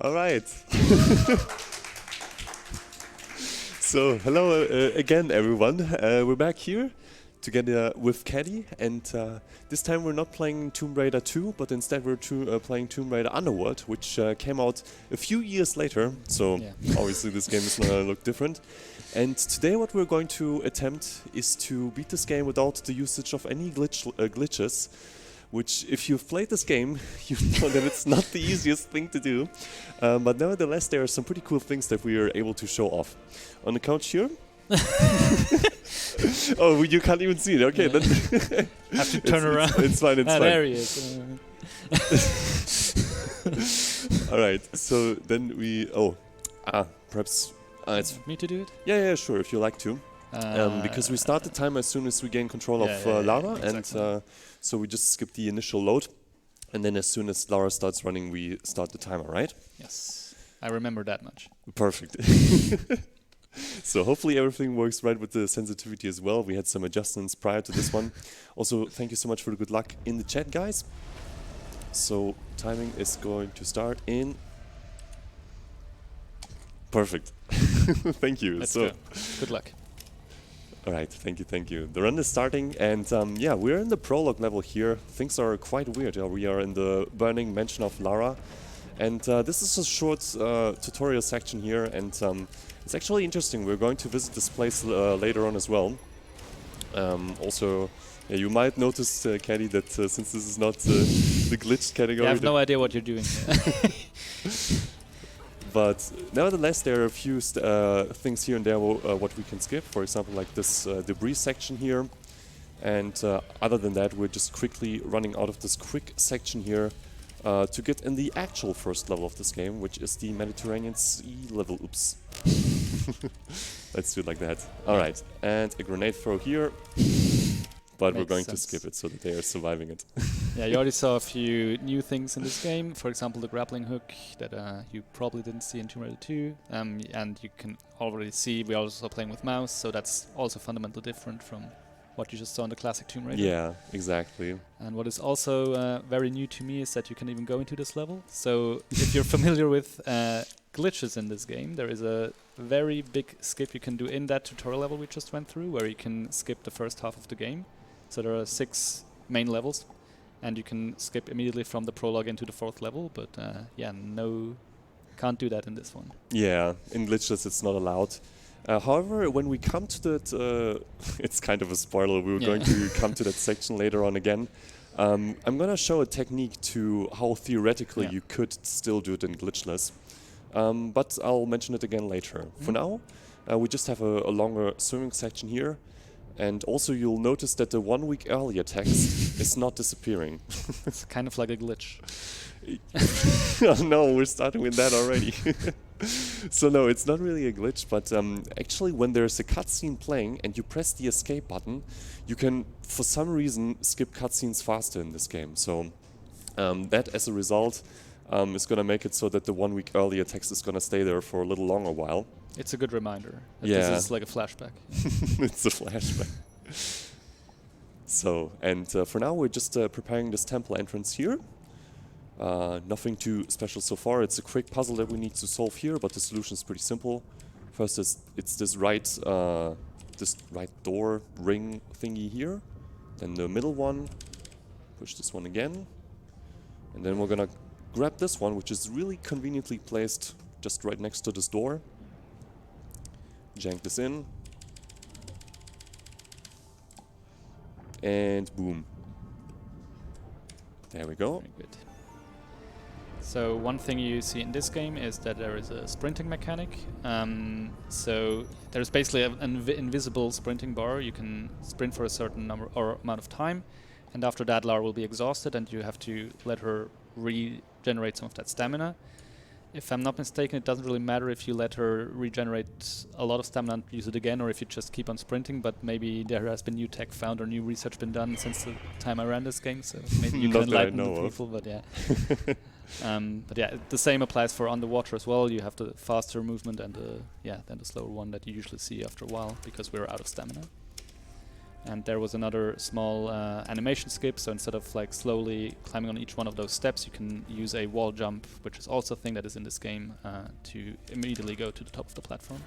All right. So, hello again, everyone. We're back here together with Caddy, and this time we're not playing Tomb Raider 2, but instead we're playing Tomb Raider Underworld, which came out a few years later, so obviously this game is not going to look different. And today what we're going to attempt is to beat this game without the usage of any glitches, which, if you've played this game, you know that it's not the easiest thing to do. But nevertheless, there are some pretty cool things that we are able to show off. On the couch here. Oh, you can't even see it. Okay, then have to turn around. It's fine. It's fine. There he is. All right. So then we. Perhaps it's me to do it. Yeah, sure. If you like to. Because we start the timer as soon as we gain control of Lara, exactly. And so we just skip the initial load, and then as soon as Lara starts running, we start the timer, right? Yes, I remember that much. Perfect. So hopefully everything works right with the sensitivity as well. We had some adjustments prior to this one. Also, thank you so much for the good luck in the chat, guys. So timing is going to start in... Perfect. Thank you. Let's go. Good luck. All right, thank you. The run is starting, and yeah, we're in the prologue level here. Things are quite weird. We are in the burning mansion of Lara, and this is a short tutorial section here, and it's actually interesting. We're going to visit this place later on as well. Also, you might notice, Caddy, that since this is not the glitched category... I have no idea what you're doing here. But nevertheless, there are a few things here and there what we can skip. For example, like this debris section here. And other than that, we're just quickly running out of this quick section here to get in the actual first level of this game, which is the Mediterranean Sea level. Oops. Let's do it like that. All right. And a grenade throw here. But we're going to skip it so that they are surviving it. Yeah, you already saw a few new things in this game. For example, the grappling hook that you probably didn't see in Tomb Raider 2. And you can already see we're also playing with mouse, so that's also fundamentally different from what you just saw in the classic Tomb Raider. Yeah, exactly. And what is also very new to me is that you can even go into this level. So if you're familiar with glitches in this game, there is a very big skip you can do in that tutorial level we just went through, where you can skip the first half of the game. So there are 6 main levels, and you can skip immediately from the prologue into the 4th level, but yeah, can't do that in this one. Yeah, in Glitchless it's not allowed. However, when we come to that, it's kind of a spoiler, we were going to come to that section later on again. I'm going to show a technique to how theoretically you could still do it in Glitchless, but I'll mention it again later. For now, we just have a longer swimming section here. And also you'll notice that the 1 week earlier text is not disappearing. It's kind of like a glitch. Oh no, we're starting with that already. So no, it's not really a glitch, but actually when there's a cutscene playing and you press the escape button, you can, for some reason, skip cutscenes faster in this game. So that, as a result, is going to make it so that the 1 week earlier text is going to stay there for a little longer while. It's a good reminder. This is like a flashback. It's a flashback. So, and for now we're just preparing this temple entrance here. Nothing too special so far. It's a quick puzzle that we need to solve here, but the solution is pretty simple. First, it's this right door ring thingy here. Then the middle one. Push this one again. And then we're gonna grab this one, which is really conveniently placed just right next to this door. Jank this in. And boom. There we go. Very good. So one thing you see in this game is that there is a sprinting mechanic. So there's basically an invisible sprinting bar. You can sprint for a certain number or amount of time, and after that Lara will be exhausted and you have to let her regenerate some of that stamina. If I'm not mistaken, it doesn't really matter if you let her regenerate a lot of stamina and use it again, or if you just keep on sprinting, but maybe there has been new tech found or new research been done since the time I ran this game, so maybe you can enlighten the people, but yeah. But yeah, the same applies for underwater as well. You have the faster movement and then the slower one that you usually see after a while, because we're out of stamina. And there was another small animation skip, so instead of like slowly climbing on each one of those steps, you can use a wall jump, which is also a thing that is in this game, to immediately go to the top of the platform.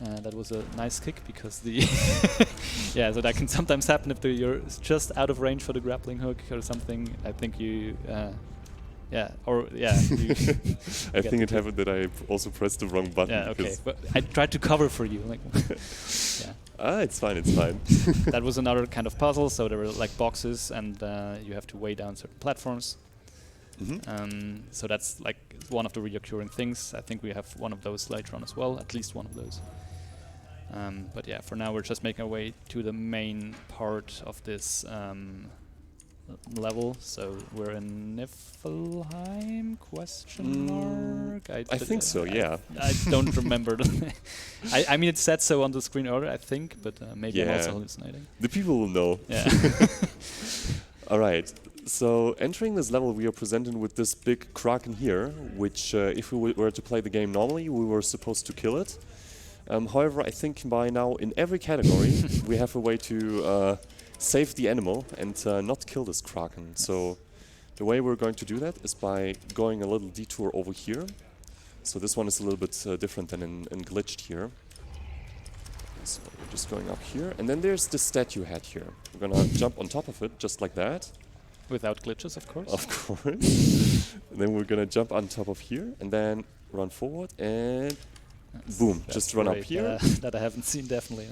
That was a nice kick because the yeah, so that can sometimes happen if you're just out of range for the grappling hook or something. I think you yeah, or yeah. I think it happened that I also pressed the wrong button. Yeah, okay. But I tried to cover for you. Like, yeah. Ah, it's fine. It's fine. That was another kind of puzzle. So there were like boxes, and you have to weigh down certain platforms. So that's like one of the recurring things. I think we have one of those later on as well. At least one of those. But yeah, for now we're just making our way to the main part of this level. So we're in Niflheim? Question mark? I think so. Yeah. I don't remember. I mean, it said so on the screen earlier, I think, but maybe I'm also hallucinating. The people will know. Yeah. All right. So entering this level, we are presented with this big kraken here, which if we were to play the game normally, we were supposed to kill it. However, I think by now in every category we have a way to save the animal and not kill this kraken. So the way we're going to do that is by going a little detour over here. So this one is a little bit different than in Glitched here. So we're just going up here, and then there's the statue head here. We're gonna jump on top of it just like that. Without glitches, of course. Of course. And then we're gonna jump on top of here and then run forward and boom, just run up here. That I haven't seen, definitely.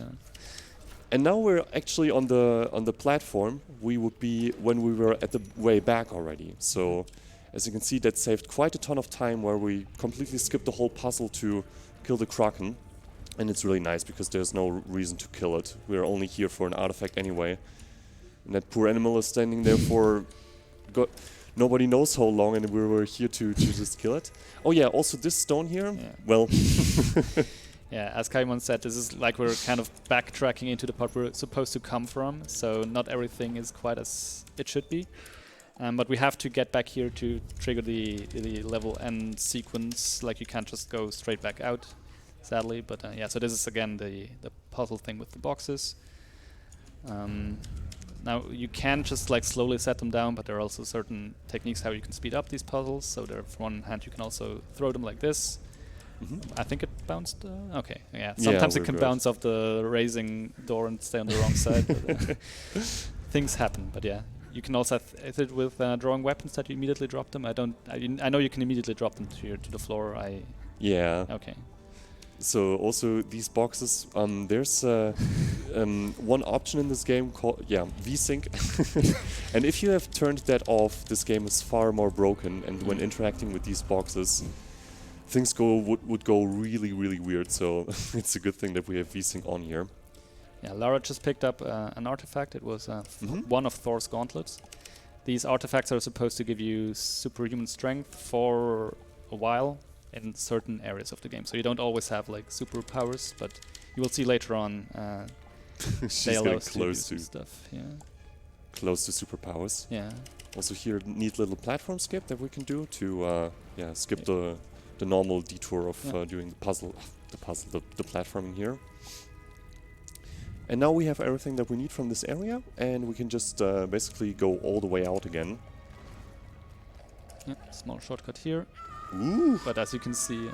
And now we're actually on the platform we would be when we were at the way back already. So as you can see, that saved quite a ton of time where we completely skipped the whole puzzle to kill the kraken. And it's really nice because there's no reason to kill it. We're only here for an artifact anyway. And that poor animal is standing there for nobody knows how long, and we were here to just kill it. Oh yeah, also this stone here, well... Yeah, as Kayumon said, this is like we're kind of backtracking into the part we're supposed to come from, so not everything is quite as it should be. But we have to get back here to trigger the level end sequence, like you can't just go straight back out, sadly. But yeah, so this is again the puzzle thing with the boxes. Now you can just like slowly set them down, but there are also certain techniques how you can speed up these puzzles. So there, for one hand, you can also throw them like this. I think it bounced. Okay, yeah. Sometimes it can bounce off the raising door and stay on the wrong side. But, things happen, but yeah, you can also hit it with drawing weapons that you immediately drop them. I know you can immediately drop them to the floor. Yeah. Okay. So also these boxes, there's one option in this game called VSync, and if you have turned that off, this game is far more broken. And when interacting with these boxes, things would go really weird. So it's a good thing that we have VSync on here. Yeah, Lara just picked up an artifact. It was one of Thor's gauntlets. These artifacts are supposed to give you superhuman strength for a while in certain areas of the game. So you don't always have like superpowers, but you will see later on she's getting close to stuff. Yeah. Close to superpowers. Yeah. Also here, neat little platform skip that we can do to skip the normal detour of doing the platforming here. And now we have everything that we need from this area, and we can just basically go all the way out again. Yeah, small shortcut here. Ooh. But as you can see,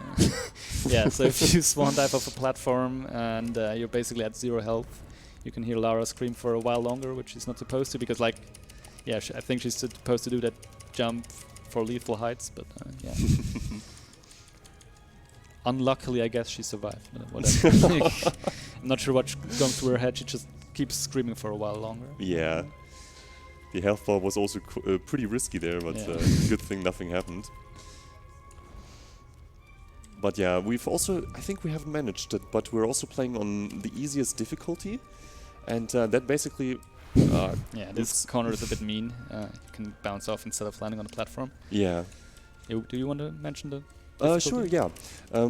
yeah, so if you swan dive off a platform and you're basically at 0 health, you can hear Lara scream for a while longer, which she's not supposed to, because like, yeah, I think she's supposed to do that jump for lethal heights, but yeah. Unluckily, I guess she survived, but whatever. I'm not sure what's going through her head, she just keeps screaming for a while longer. Yeah. The health bar was also pretty risky there, but good thing nothing happened. But yeah, we've also, I think we haven't managed it, but we're also playing on the easiest difficulty. And that basically... yeah, this corner is a bit mean. You can bounce off instead of landing on the platform. Yeah. Do you want to mention the sure, yeah.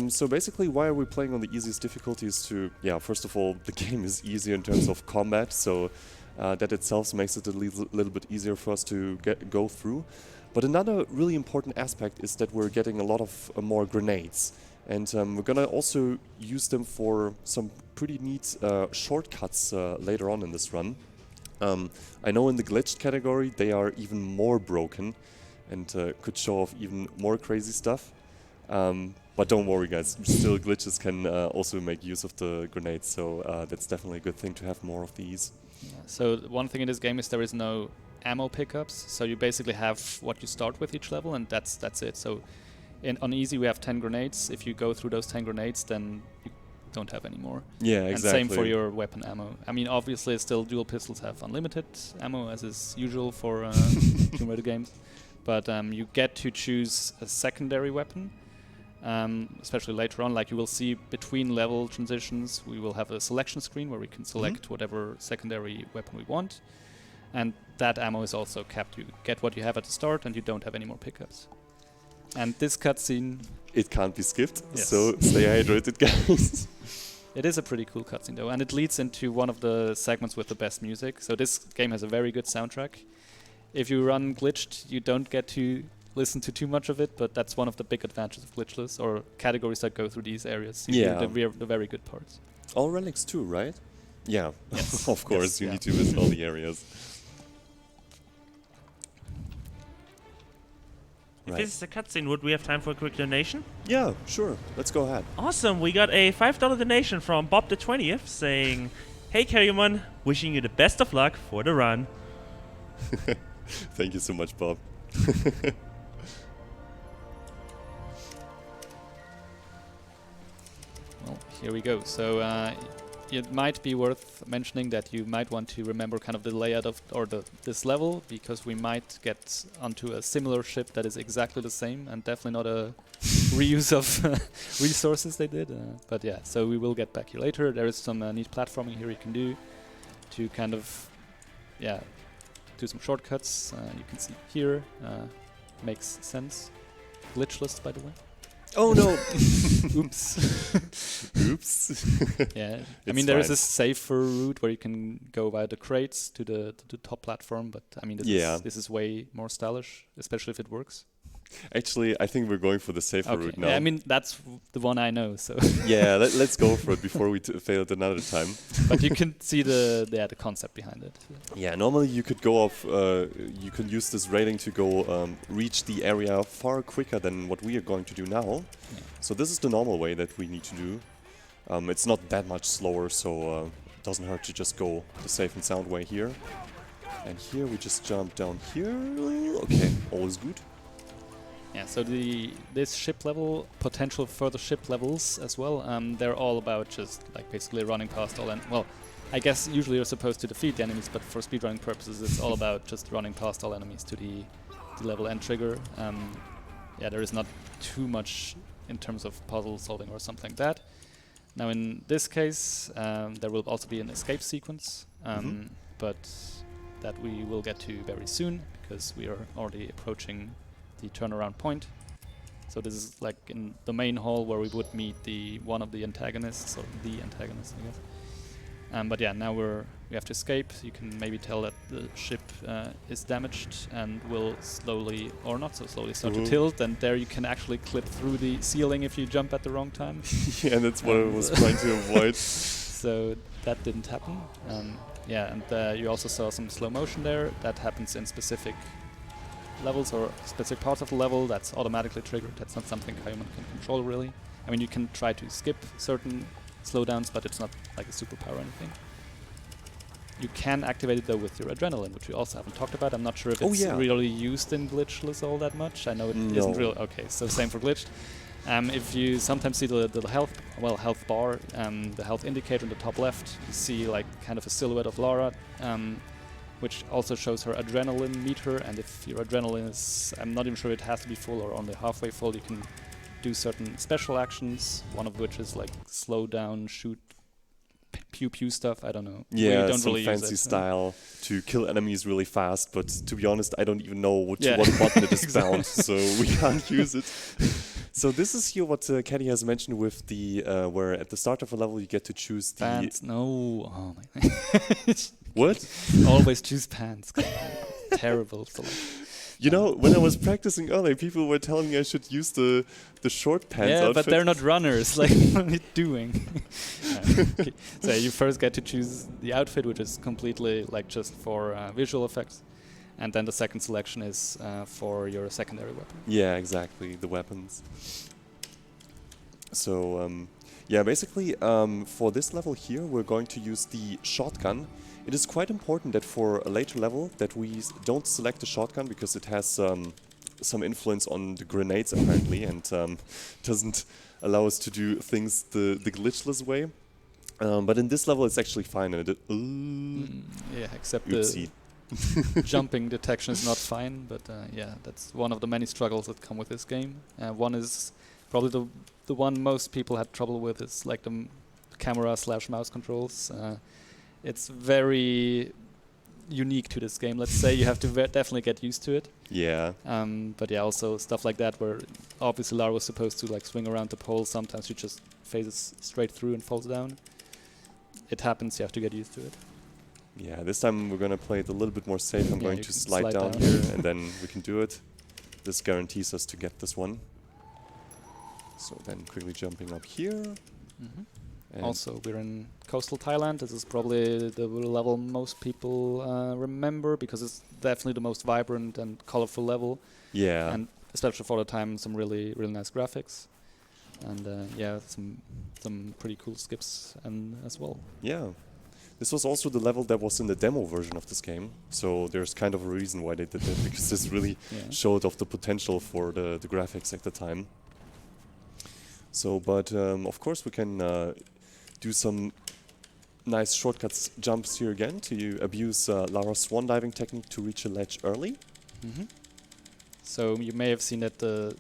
So basically, why are we playing on the easiest difficulty is to... Yeah, first of all, the game is easier in terms of combat, so that itself makes it a little bit easier for us to go through. But another really important aspect is that we're getting a lot of more grenades. And we're gonna also use them for some pretty neat shortcuts later on in this run. I know in the glitched category they are even more broken and could show off even more crazy stuff. But don't worry guys, still glitches can also make use of the grenades, so that's definitely a good thing to have more of these. Yeah. So one thing in this game is there is no ammo pickups, so you basically have what you start with each level and that's it. So on easy we have 10 grenades. If you go through those 10 grenades then you don't have any more. Yeah, exactly. And same for your weapon ammo. I mean obviously still dual pistols have unlimited ammo as is usual for Tomb Raider games, but you get to choose a secondary weapon. Especially later on, like you will see between level transitions, we will have a selection screen where we can select whatever secondary weapon we want, and that ammo is also capped. You get what you have at the start and you don't have any more pickups. And this cutscene, it can't be skipped, yes. So stay hydrated guys. It is a pretty cool cutscene though, and it leads into one of the segments with the best music. So this game has a very good soundtrack. If you run glitched, you don't get to listen to too much of it, but that's one of the big advantages of glitchless or categories that go through these areas. You Yeah, the very good parts. All relics too, right? Yeah, Yes. of course. Yes, You yeah. need to visit all the areas. If Right. this is a cutscene, would we have time for a quick donation? Yeah, sure. Let's go ahead. Awesome, we got a $5 donation from Bob the 20th saying, "Hey Kayumon, wishing you the best of luck for the run." Thank you so much, Bob. Well, here we go. So it might be worth mentioning that you might want to remember kind of the layout of this level, because we might get onto a similar ship that is exactly the same and definitely not a reuse of resources they did. But yeah, so we will get back here later. There is some neat platforming here you can do to kind of, yeah, do some shortcuts. You can see here. Makes sense. Glitchless, by the way. Oh no! Oops. Oops. Yeah, I It's mean there is fine. a safer route where you can go via the crates to the top platform, but I mean this is way more stylish, especially if it works. Actually, I think we're going for the safer route now. Yeah, I mean that's the one I know. So, yeah, let's go for it before we fail it another time. but you can see the concept behind it. Yeah, normally you could go off. You can use this rating to go reach the area far quicker than what we are going to do now. Yeah. So this is the normal way that we need to do. It's not that much slower, so it doesn't hurt to just go the safe and sound way here. And here we just jump down here. Okay, all is good. Yeah, so this ship level, potential further ship levels as well, they're all about just like basically running past all well, I guess usually you're supposed to defeat the enemies, but for speedrunning purposes it's all about just running past all enemies to the level end trigger. Yeah, there is not too much in terms of puzzle solving or something like that. Now in this case, there will also be an escape sequence, but that we will get to very soon because we are already approaching the turnaround point. So this is like in the main hall where we would meet one of the antagonists, or the antagonist, I guess. But yeah, now we have to escape. You can maybe tell that the ship is damaged and will slowly, or not so slowly, start to tilt. And there you can actually clip through the ceiling if you jump at the wrong time. Yeah, that's what I was trying to avoid. So that didn't happen. Yeah, and you also saw some slow motion there. That happens in specific levels or specific parts of the level. That's automatically triggered. That's not something Kayumon can control really. I mean, you can try to skip certain slowdowns, but it's not like a superpower or anything. You can activate it though with your adrenaline, which we also haven't talked about. I'm not sure if it's really used in Glitchless all that much. I know it isn't real. Okay, so same for Glitched. If you sometimes see the health bar, the health indicator in the top left, you see like kind of a silhouette of Lara, which also shows her adrenaline meter. And if your adrenaline is, I'm not even sure it has to be full or only halfway full, you can do certain special actions, one of which is like slow down, shoot, pew pew stuff. I don't know. Yeah, don't some really fancy use it, style to kill enemies really fast. But to be honest, I don't even know what button it is bound, so we can't use it. So this is here what Caddy has mentioned with the where at the start of a level you get to choose the pants. No, oh my. What? Always choose pants. Terrible. You know, when I was practicing earlier, people were telling me I should use the short pants Yeah, outfit. but they're not runners. Like, what are you doing? Okay. So you first get to choose the outfit, which is completely like just for visual effects, and then the second selection is for your secondary weapon. Yeah, exactly, the weapons. So, yeah, basically, for this level here, we're going to use the shotgun. It is quite important that for a later level that we don't select the shotgun because it has some influence on the grenades apparently and doesn't allow us to do things the glitchless way. But in this level, it's actually fine. And Yeah, except oopsie. the jumping detection is not fine. But yeah, that's one of the many struggles that come with this game. One is probably the one most people had trouble with is like the camera/mouse controls. It's very unique to this game. Let's say you have to definitely get used to it. Yeah. But yeah, also stuff like that where obviously Lara was supposed to like swing around the pole. Sometimes she just phases straight through and falls down. It happens. You have to get used to it. Yeah, this time we're going to play it a little bit more safe. I'm Yeah, going you to can slide slide down down. here and then we can do it. This guarantees us to get this one. So then quickly jumping up here. And Also, we're in coastal Thailand. This is probably the level most people remember because it's definitely the most vibrant and colorful level. yeah. And especially for the time, some really nice graphics. And yeah, some pretty cool skips and as well. Yeah. This was also the level that was in the demo version of this game. So there's kind of a reason why they did it because this really Yeah. showed off the potential for the graphics at the time. So, but of course we can do some nice shortcuts jumps here again to abuse Lara's swan diving technique to reach a ledge early. So you may have seen that the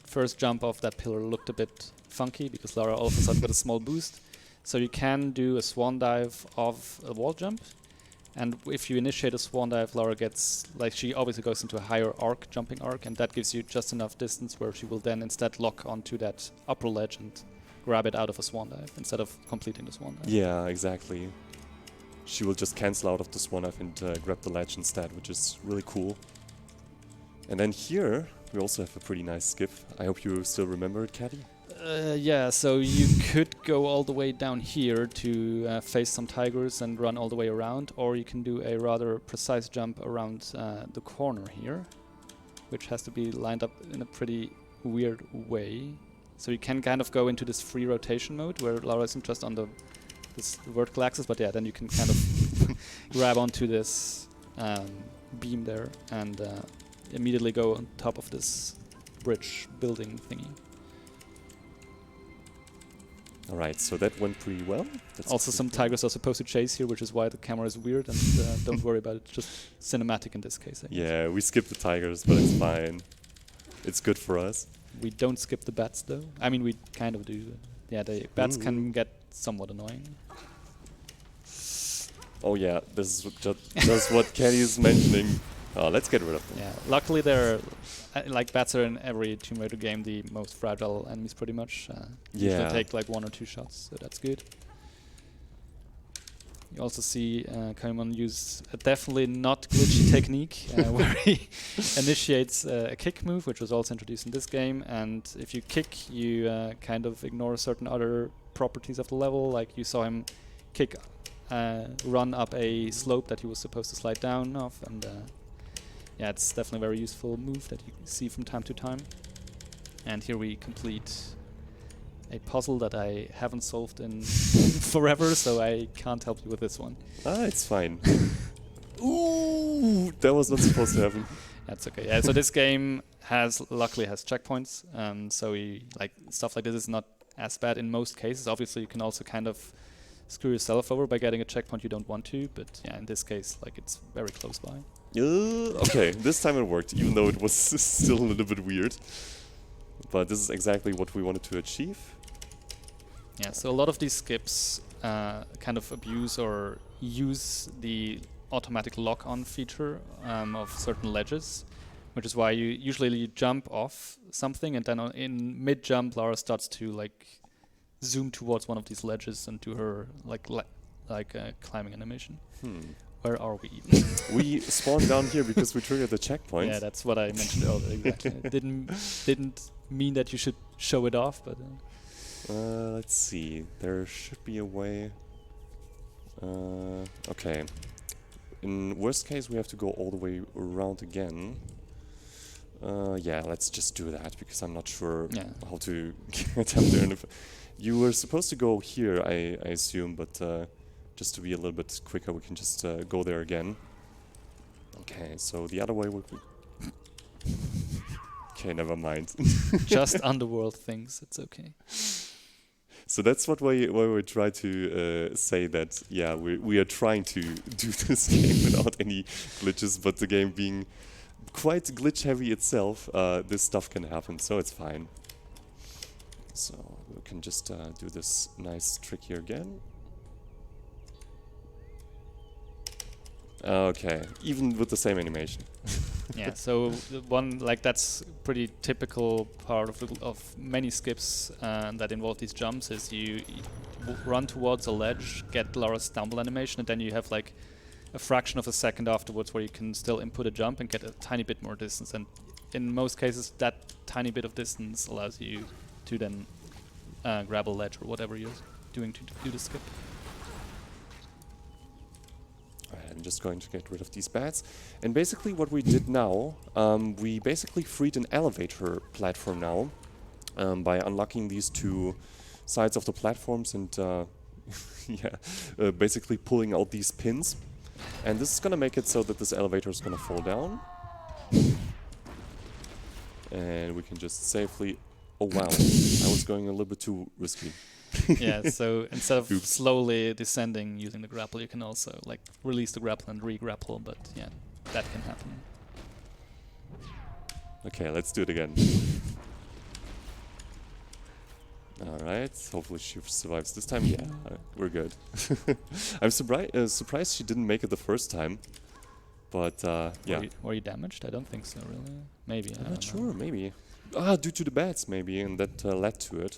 first jump off that pillar looked a bit funky because Lara all of a sudden got a small boost. So you can do a swan dive off a wall jump. And if you initiate a swan dive, Lara gets, like, she obviously goes into a higher arc, jumping arc, and that gives you just enough distance where she will then instead lock onto that upper ledge and grab it out of a swan dive instead of completing the swan dive. Yeah, exactly. She will just cancel out of the swan dive and grab the ledge instead, which is really cool. And then here we also have a pretty nice skip. I hope you still remember it, Caddy. Yeah, so you could go all the way down here to face some tigers and run all the way around, or you can do a rather precise jump around the corner here, which has to be lined up in a pretty weird way. So you can kind of go into this free rotation mode where Lara isn't just on this vertical axis, but yeah, then you can kind of grab onto this beam there and immediately go on top of this bridge building thingy. Alright, so that went pretty well. That's Also, some pretty cool. tigers are supposed to chase here, which is why the camera is weird, and don't worry about it. It's just cinematic in this case. I guess. Yeah, we skipped the tigers, but it's fine. It's good for us. We don't skip the bats, though. I mean, we kind of do. Yeah, the bats can get somewhat annoying. Oh yeah, this is just what Kenny is mentioning. Oh, let's get rid of them. Yeah, luckily they're like bats are in every Tomb Raider game the most fragile enemies, pretty much. Usually Yeah. take like 1 or 2 shots, so that's good. You also see Kayumon use a definitely not glitchy technique where he initiates a kick move, which was also introduced in this game. And if you kick, you kind of ignore certain other properties of the level. Like you saw him kick, run up a slope that he was supposed to slide down off. And yeah, it's definitely a very useful move that you see from time to time. And here we complete a puzzle that I haven't solved in forever, so I can't help you with this one. Ah, it's fine. Ooh, that was not supposed to happen. That's okay. Yeah, so this game luckily has checkpoints, so like stuff like this is not as bad in most cases. Obviously, you can also kind of screw yourself over by getting a checkpoint you don't want to, but yeah, in this case, like it's very close by. Okay, this time it worked, even though it was still a little bit weird. But this is exactly what we wanted to achieve. Yeah, so a lot of these skips kind of abuse or use the automatic lock-on feature of certain ledges, which is why you usually jump off something and then in mid-jump Lara starts to like zoom towards one of these ledges and do her like climbing animation. Where are we even? We spawned down here because we triggered the checkpoint. Yeah, that's what I mentioned earlier. Exactly. It didn't mean that you should show it off, but Let's see. There should be a way. Okay. In worst case, we have to go all the way around again. Yeah, let's just do that because I'm not sure how to get up there. You were supposed to go here, I assume, but just to be a little bit quicker, we can just go there again. Okay, so the other way would be... Okay, never mind. just Underworld things. It's okay. So that's what we try to say that, yeah, we are trying to do this game without any glitches, but the game being quite glitch heavy itself, this stuff can happen, so it's fine. So we can just do this nice trick here again. Okay, even with the same animation. Yeah, so the one that's pretty typical part of many skips that involve these jumps is you run towards a ledge, get Laura's stumble animation, and then you have like a fraction of a second afterwards where you can still input a jump and get a tiny bit more distance. And in most cases, that tiny bit of distance allows you to then grab a ledge or whatever you're doing to do the skip. Alright, I'm just going to get rid of these bats. And basically what we did now, we basically freed an elevator platform now by unlocking these two sides of the platforms and basically pulling out these pins. And this is going to make it so that this elevator is going to fall down. And we can just safely... Oh wow, I was going a little bit too risky. Yeah, so instead of slowly descending using the grapple, you can also like release the grapple and re-grapple, but yeah, that can happen. Okay, let's do it again. Alright, hopefully she survives this time. Yeah, we're good. I'm surprised she didn't make it the first time. But, yeah. Were you damaged? I don't think so, really. Maybe, I'm not sure, maybe. Due to the bats, maybe, and that led to it.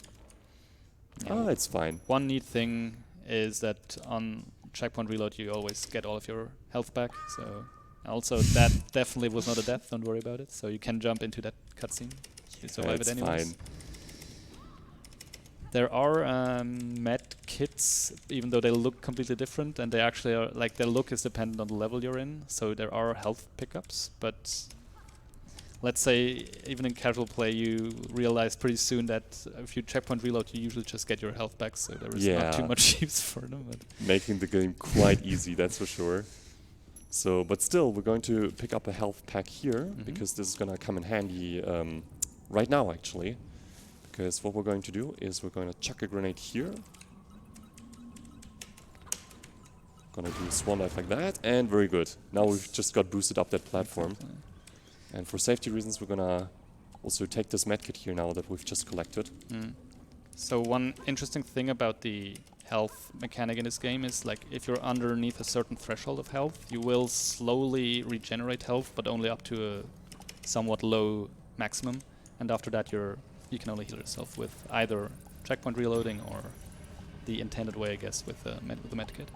Yeah. It's fine. One neat thing is that on checkpoint reload you always get all of your health back, so also that definitely was not a death, don't worry about it. So you can jump into that cutscene. You survive it anyways. Fine. There are med kits, even though they look completely different, and they actually are, like, their look is dependent on the level you're in, so there are health pickups, but let's say even in casual play you realize pretty soon that if you checkpoint reload you usually just get your health back, so there is not too much use for them. But making the game quite easy, that's for sure. So, but still, we're going to pick up a health pack here, because this is going to come in handy right now, actually. Because what we're going to do is we're going to chuck a grenade here. Gonna do a swan dive like that, and very good. Now we've just got boosted up that platform. And for safety reasons, we're gonna also take this medkit here now that we've just collected. So one interesting thing about the health mechanic in this game is, like, if you're underneath a certain threshold of health, you will slowly regenerate health, but only up to a somewhat low maximum. And after that, you can only heal yourself with either checkpoint reloading or the intended way, I guess, with the medkit.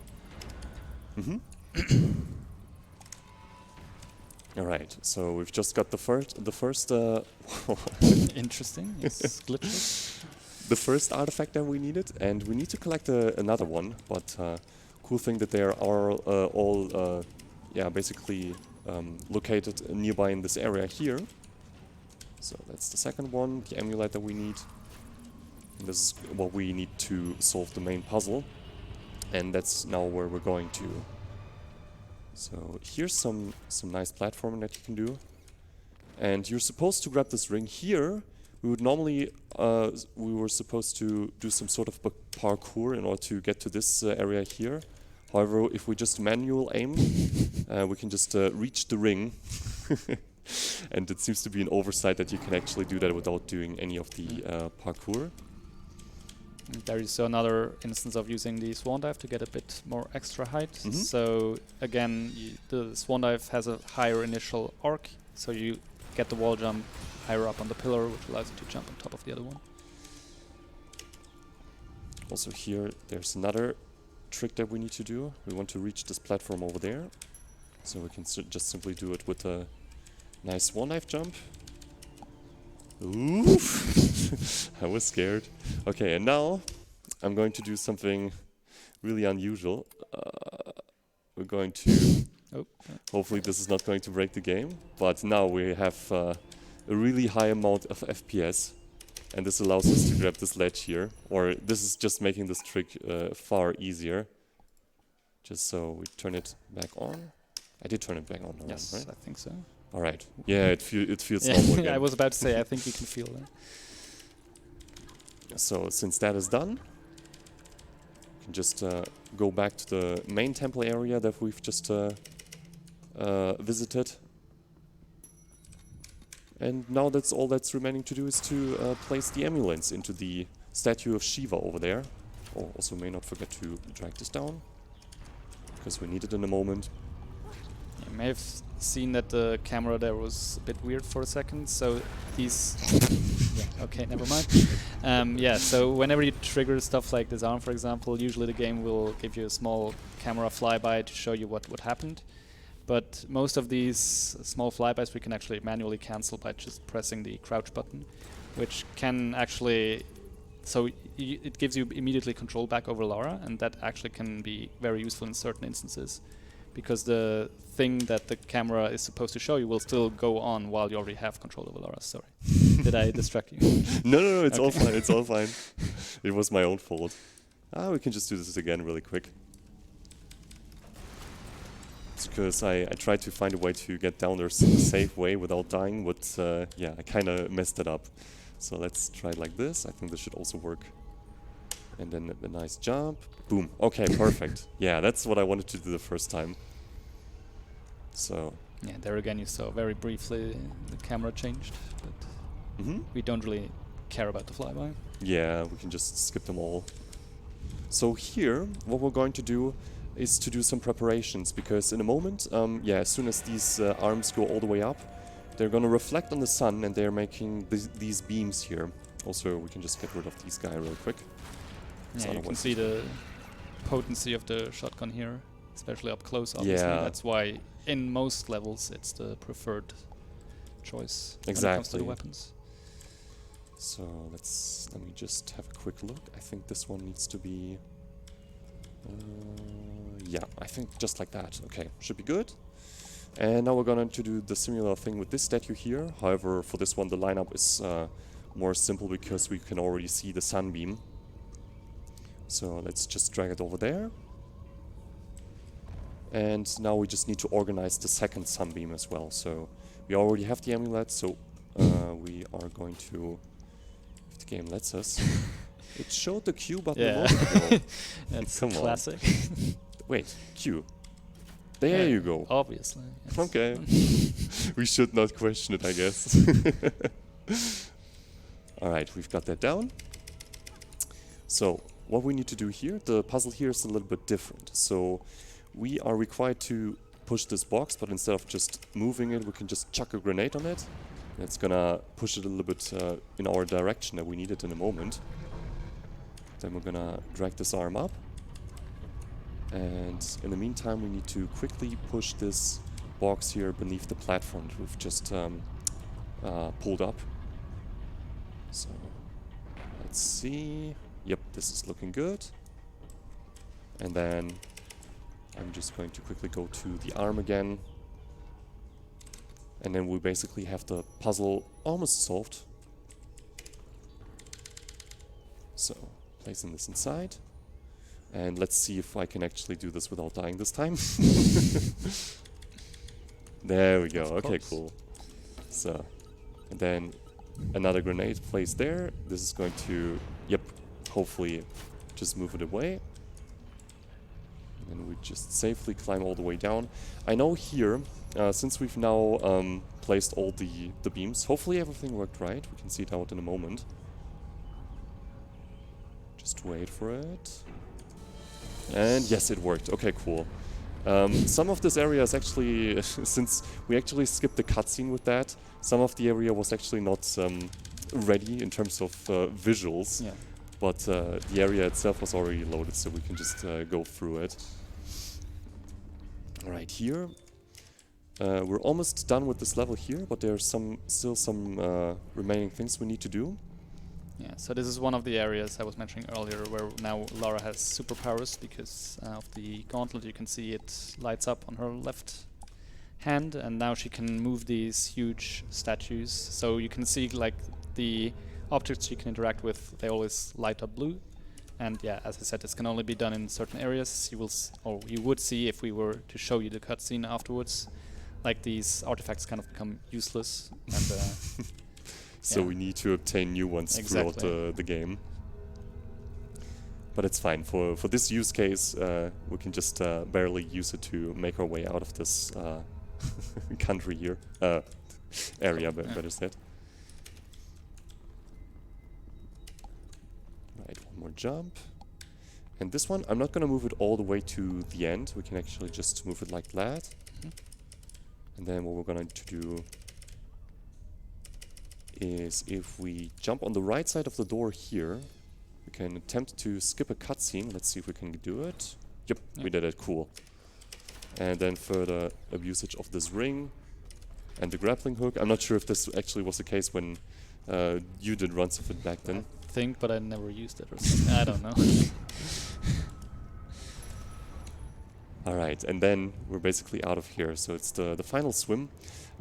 All right, so we've just got the first Interesting. It's glitchless. the first artifact that we needed, and we need to collect another one. But cool thing that they are all basically located nearby in this area here. So that's the second one, the amulet that we need. And this is what we need to solve the main puzzle, and that's now where we're going to. So here's some nice platforming that you can do, and you're supposed to grab this ring here. We would normally we were supposed to do some sort of parkour in order to get to this area here. However, if we just manual aim, we can just reach the ring. And it seems to be an oversight that you can actually do that without doing any of the parkour. There is another instance of using the swan dive to get a bit more extra height. So again, the swan dive has a higher initial arc, so you get the wall jump higher up on the pillar, which allows you to jump on top of the other one. Also here, there's another trick that we need to do. We want to reach this platform over there. So we can just simply do it with a nice one-knife jump. Oof! I was scared. Okay, and now I'm going to do something really unusual. We're going to... Oh. Hopefully this is not going to break the game. But now we have a really high amount of FPS. And this allows us to grab this ledge here. Or this is just making this trick far easier. Just so we turn it back on. I did turn it back on, Yes, right? I think so. All right. Yeah, it feels normal again. I was about to say, I think you can feel that. So since that is done, we can just go back to the main temple area that we've just visited. And now that's all that's remaining to do is to place the amulets into the statue of Shiva over there. Oh, also may not forget to drag this down, because we need it in a moment. You may have seen that the camera there was a bit weird for a second, so these... yeah, okay, never mind. Yeah, so whenever you trigger stuff like this arm, for example, usually the game will give you a small camera flyby to show you what happened. But most of these small flybys we can actually manually cancel by just pressing the crouch button, which can actually... So it gives you immediately control back over Lara, and that actually can be very useful in certain instances, because the thing that the camera is supposed to show you will still go on while you already have control over Lara. Sorry. Did I distract you? No, it's all fine, it's all fine. It was my own fault. We can just do this again really quick. It's because I tried to find a way to get down there a safe way without dying, but yeah, I kind of messed it up. So let's try it like this. I think this should also work. And then a nice jump. Boom. Okay, perfect. Yeah, that's what I wanted to do the first time. So... Yeah, there again you saw very briefly the camera changed, but we don't really care about the flyby. Yeah, we can just skip them all. So here, what we're going to do is to do some preparations, because in a moment, yeah, as soon as these arms go all the way up, they're going to reflect on the sun, and they're making these beams here. Also, we can just get rid of these guys real quick. Yeah, you can see the potency of the shotgun here, especially up close, obviously. Yeah. That's why in most levels it's the preferred choice when it comes to the weapons. So let me just have a quick look. I think this one needs to be... yeah, I think just like that. Okay, should be good. And now we're going to do the similar thing with this statue here. However, for this one the lineup is more simple, because we can already see the sunbeam. So let's just drag it over there. And now we just need to organize the second sunbeam as well. So we already have the amulet, so we are going to, if the game lets us. It showed the Q button a moment ago. That's Come classic. Wait, Q. There you go. Obviously. Yes. Okay. We should not question it, I guess. Alright, we've got that down. So, what we need to do here, the puzzle here is a little bit different. So, we are required to push this box, but instead of just moving it, we can just chuck a grenade on it. And it's gonna push it a little bit in our direction that we need it in a moment. Then we're gonna drag this arm up. And in the meantime, we need to quickly push this box here beneath the platform that we've just pulled up. So, let's see. Yep, this is looking good. And then I'm just going to quickly go to the arm again. And then we basically have the puzzle almost solved. So, placing this inside. And let's see if I can actually do this without dying this time. There we go. Okay, cool. So, and then another grenade placed there. This is going to, yep, hopefully just move it away. And then we just safely climb all the way down. I know here, since we've now placed all the beams, hopefully everything worked right. We can see it out in a moment. Just wait for it. And yes, it worked. Okay, cool. Some of this area is actually, since we actually skipped the cutscene with that, some of the area was actually not ready in terms of visuals. Yeah. but the area itself was already loaded, so we can just go through it. Alright, here we're almost done with this level here, but there's still some remaining things we need to do. Yeah, so this is one of the areas I was mentioning earlier where now Lara has superpowers because of the gauntlet. You can see it lights up on her left hand, and now she can move these huge statues. So you can see like the objects she can interact with, they always light up blue. And yeah, as I said, this can only be done in certain areas. You will, or you would see if we were to show you the cutscene afterwards, like these artifacts kind of become useless. And so we need to obtain new ones throughout the game. But it's fine. For this use case, we can just barely use it to make our way out of this country here. Area, better said. Right, one more jump. And this one, I'm not going to move it all the way to the end. We can actually just move it like that. And then what we're going to do is if we jump on the right side of the door here, we can attempt to skip a cutscene. Let's see if we can do it. Yep, we did it. Cool. And then further abusage of this ring and the grappling hook. I'm not sure if this actually was the case when you did runs of it back then. I think, but I never used it or something. I don't know. Alright, and then we're basically out of here. So it's the final swim.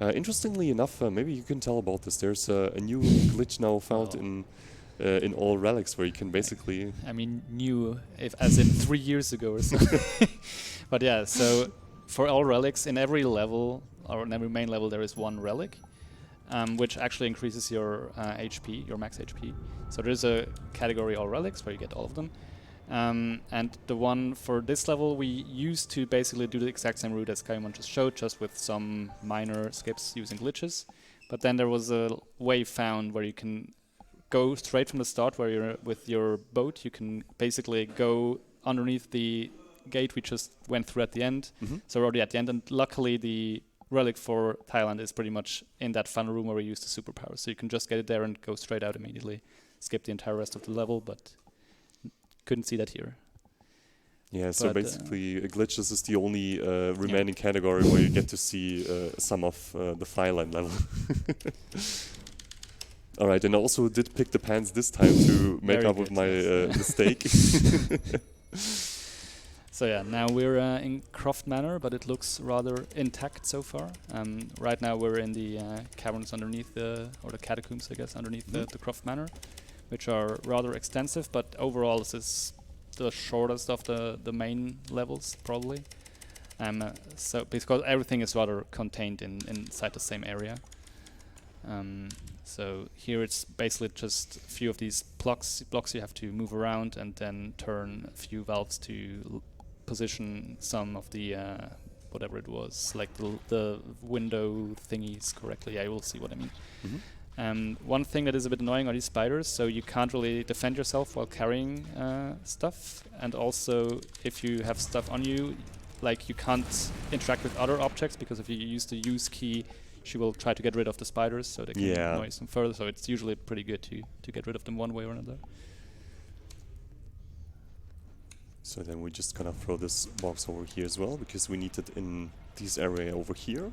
Interestingly enough, maybe you can tell about this. There's a new glitch now found in all relics where you can basically... I mean, new, as in 3 years ago or something. But yeah, so for all relics, in every level, or in every main level, there is one relic, which actually increases your HP, your max HP. So there's a category all relics where you get all of them. And the one for this level we used to basically do the exact same route as Kayumon just showed, just with some minor skips using glitches. But then there was a way found where you can go straight from the start, where you're with your boat. You can basically go underneath the gate we just went through at the end. So we're already at the end, and luckily the relic for Thailand is pretty much in that funnel room where we use the superpower. So you can just get it there and go straight out immediately, skip the entire rest of the level, but couldn't see that here. Yeah, so basically Glitchless is the only remaining category where you get to see some of the Thailand level. Alright, and I also did pick the pants this time to make up with my mistake. So yeah, now we're in Croft Manor, but it looks rather intact so far. Right now we're in the caverns underneath or the catacombs, I guess, underneath the Croft Manor, which are rather extensive, but overall this is the shortest of the main levels, probably. So because everything is rather contained inside the same area. So here it's basically just a few of these blocks you have to move around and then turn a few valves to position some of the whatever it was, like the window thingies correctly. I will see what I mean. One thing that is a bit annoying are these spiders, so you can't really defend yourself while carrying stuff, and also if you have stuff on you, like you can't interact with other objects, because if you use the use key, she will try to get rid of the spiders so they can annoy them further, so it's usually pretty good to get rid of them one way or another. So then we're just gonna throw this box over here as well, because we need it in this area over here.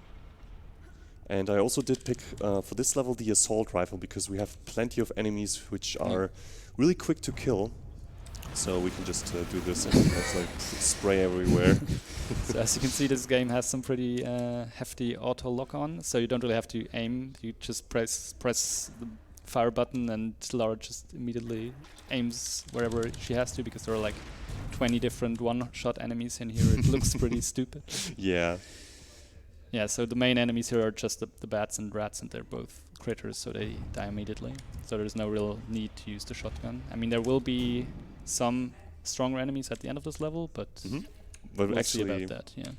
And I also did pick, for this level, the assault rifle, because we have plenty of enemies which are really quick to kill. So we can just do this and have like spray everywhere. So as you can see, this game has some pretty hefty auto lock on, so you don't really have to aim. You just press the fire button and Lara just immediately aims wherever she has to, because there are like 20 different one-shot enemies in here. It looks pretty stupid. Yeah. Yeah, so the main enemies here are just the bats and rats, and they're both critters, so they die immediately. So there's no real need to use the shotgun. I mean, there will be some stronger enemies at the end of this level, but but we'll actually, see about that. Yeah.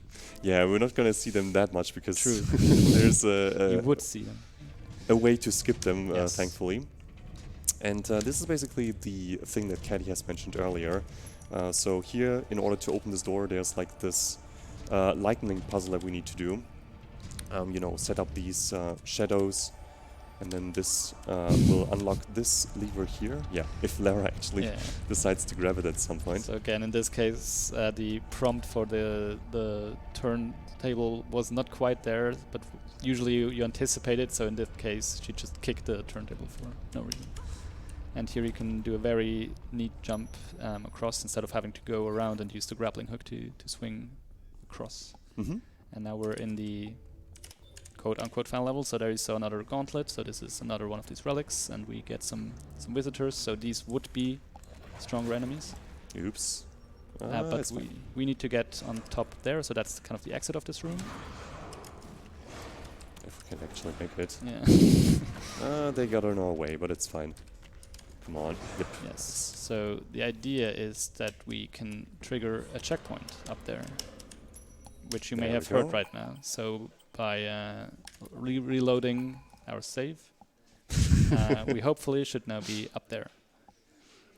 Yeah, we're not gonna see them that much, because True. there's you would see them. A way to skip them, Yes. thankfully. And this is basically the thing that Caddy has mentioned earlier. So here, in order to open this door, there's like this lightning puzzle that we need to do. You know, set up these shadows And then this will unlock this lever here. Yeah, if Lara actually Yeah. decides to grab it at some point. So again, in this case, the prompt for the turntable was not quite there, but usually you anticipate it. So in this case, she just kicked the turntable for no reason. And here you can do a very neat jump across instead of having to go around and use the grappling hook to swing across. Mm-hmm. And now we're in the quote-unquote final level. So there is another gauntlet. So this is another one of these relics, and we get some visitors. So these would be stronger enemies. Oops. But we need to get on top there. So that's kind of the exit of this room. If we can actually make it. Yeah. They got on our way, but it's fine. Come on. Yep. Yes. So the idea is that we can trigger a checkpoint up there, which you may There have we heard go. right now. So by reloading our save, we hopefully should now be up there.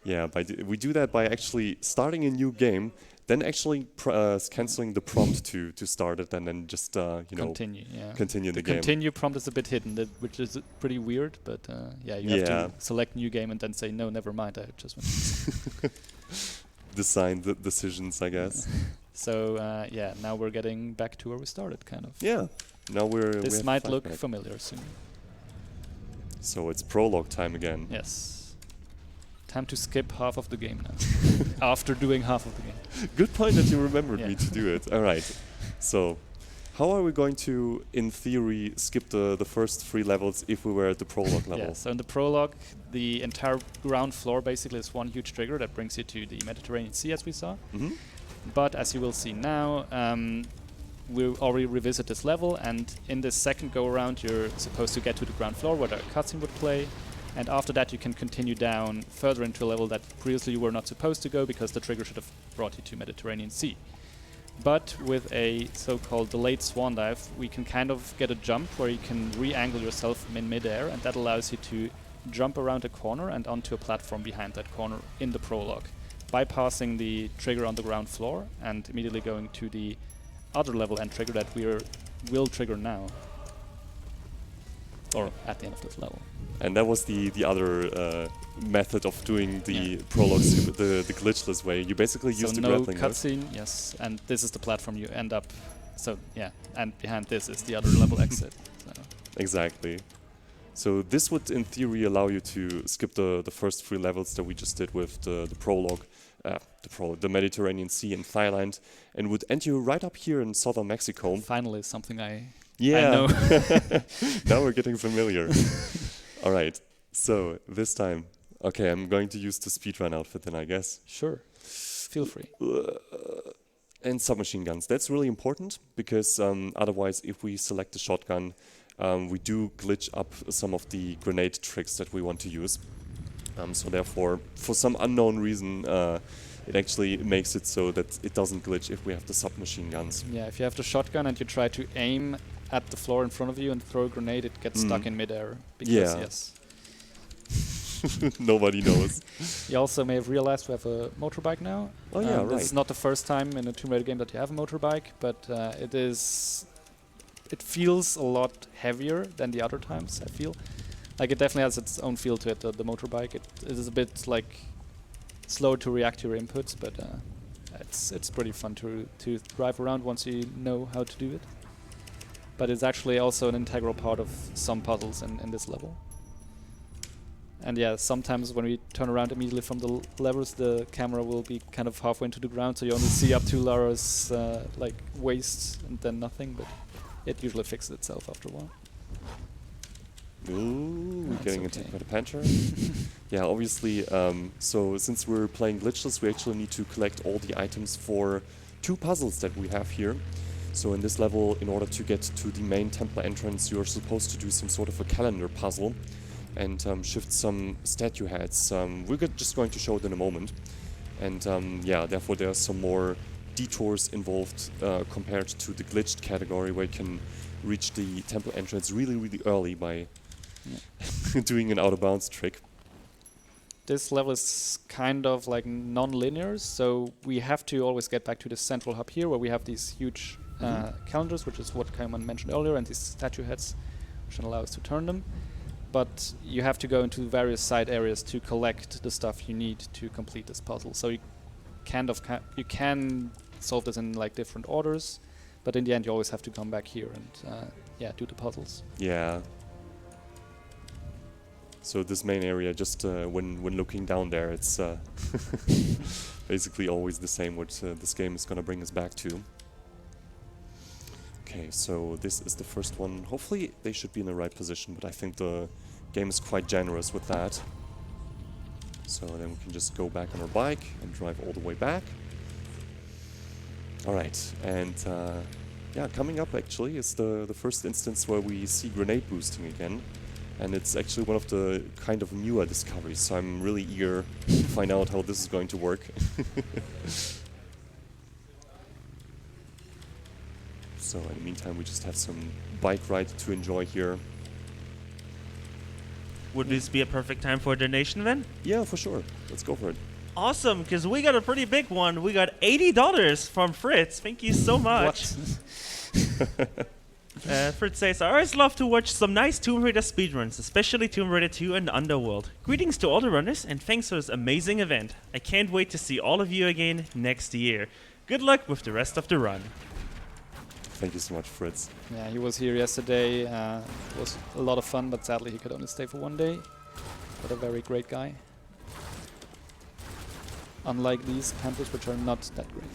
Yeah, we do that by actually starting a new game, then actually canceling the prompt to start it, and then just Continue. Yeah. continue the The game. continue prompt is a bit hidden, which is pretty weird. But yeah, you have to select new game and then say no, never mind. I just want Design the decisions, I guess. So yeah, now we're getting back to where we started, kind of. Yeah. Now we This have might five look back. familiar soon. So it's prologue time again. Yes. Time to skip half of the game now. After doing half of the game. Good point that you remembered Yeah. me to do it. All right. So, how are we going to, in theory, skip the first 3 levels if we were at the prologue level? Yeah, so in the prologue, the entire ground floor basically is one huge trigger that brings you to the Mediterranean Sea, as we saw. Mm-hmm. But as you will see now, we'll already revisit this level, and in this second go-around, you're supposed to get to the ground floor where the cutscene would play. And after that, you can continue down further into a level that previously you were not supposed to go because the trigger should have brought you to Mediterranean Sea. But with a so-called delayed swan dive, we can kind of get a jump where you can re-angle yourself in mid-air, and that allows you to jump around a corner and onto a platform behind that corner in the prologue, bypassing the trigger on the ground floor and immediately going to the other level end trigger that will trigger now, or at the end of this level. And that was the other method of doing the prologue, the glitchless way. You basically use the no grappling hook. cutscene, yes, and this is the platform you end up. So yeah, and behind this is the other level exit. So. Exactly. So this would, in theory, allow you to skip the first 3 levels that we just did with the prologue, the Mediterranean Sea in Thailand, and would end you right up here in southern Mexico. Finally, something I Yeah. know. Now we're getting familiar. All right. So this time, okay, I'm going to use the speedrun outfit then, I guess. Sure, feel free. And submachine guns. That's really important because otherwise, if we select the shotgun, we do glitch up some of the grenade tricks that we want to use. So therefore, for some unknown reason, it actually makes it so that it doesn't glitch if we have the submachine guns. Yeah, if you have the shotgun and you try to aim at the floor in front of you and throw a grenade, it gets stuck in midair. Because, Yeah. yes. Nobody knows. You also may have realized we have a motorbike now. Oh yeah, This right. is not the first time in a Tomb Raider game that you have a motorbike, but it feels a lot heavier than the other times, I feel. Like, it definitely has its own feel to it, the motorbike. It is a bit, like, slower to react to your inputs, but it's pretty fun to drive around once you know how to do it. But it's actually also an integral part of some puzzles in this level. And yeah, sometimes when we turn around immediately from the levers, the camera will be kind of halfway into the ground, so you only see up to Lara's like waist and then nothing, but it usually fixes itself after a while. Ooh, we're That's getting okay. attacked by the Panther. Yeah, obviously, so since we're playing Glitchless, we actually need to collect all the items for 2 puzzles that we have here. So in this level, in order to get to the main temple entrance, you're supposed to do some sort of a calendar puzzle and shift some statue heads. We're just going to show it in a moment. And yeah, therefore there are some more detours involved compared to the glitched category, where you can reach the temple entrance really, really early by doing an out-of-bounds trick. This level is kind of like non-linear, so we have to always get back to the central hub here, where we have these huge calendars, which is what Kayumon mentioned earlier, and these statue heads, which allow us to turn them. but you have to go into various side areas to collect the stuff you need to complete this puzzle. So you you can solve this in like different orders, but in the end you always have to come back here and yeah, do the puzzles. Yeah. So this main area, just when looking down there, it's basically always the same what this game is gonna bring us back to. Okay, so this is the first one. Hopefully they should be in the right position, but I think the game is quite generous with that. So then we can just go back on our bike and drive all the way back. Alright, and yeah, coming up actually is the first instance where we see grenade boosting again. And it's actually one of the kind of newer discoveries, so I'm really eager to find out how this is going to work. So in the meantime, we just have some bike ride to enjoy here. Would this be a perfect time for a donation then? Yeah, for sure. Let's go for it. Awesome, because we got a pretty big one. We got $80 from Fritz. Thank you so much. Fritz says, I always love to watch some nice Tomb Raider speedruns, especially Tomb Raider 2 and Underworld. Greetings to all the runners and thanks for this amazing event. I can't wait to see all of you again next year. Good luck with the rest of the run. Thank you so much, Fritz. Yeah, he was here yesterday. It was a lot of fun, but sadly he could only stay for one day. But a very great guy. Unlike these campers, which are not that great.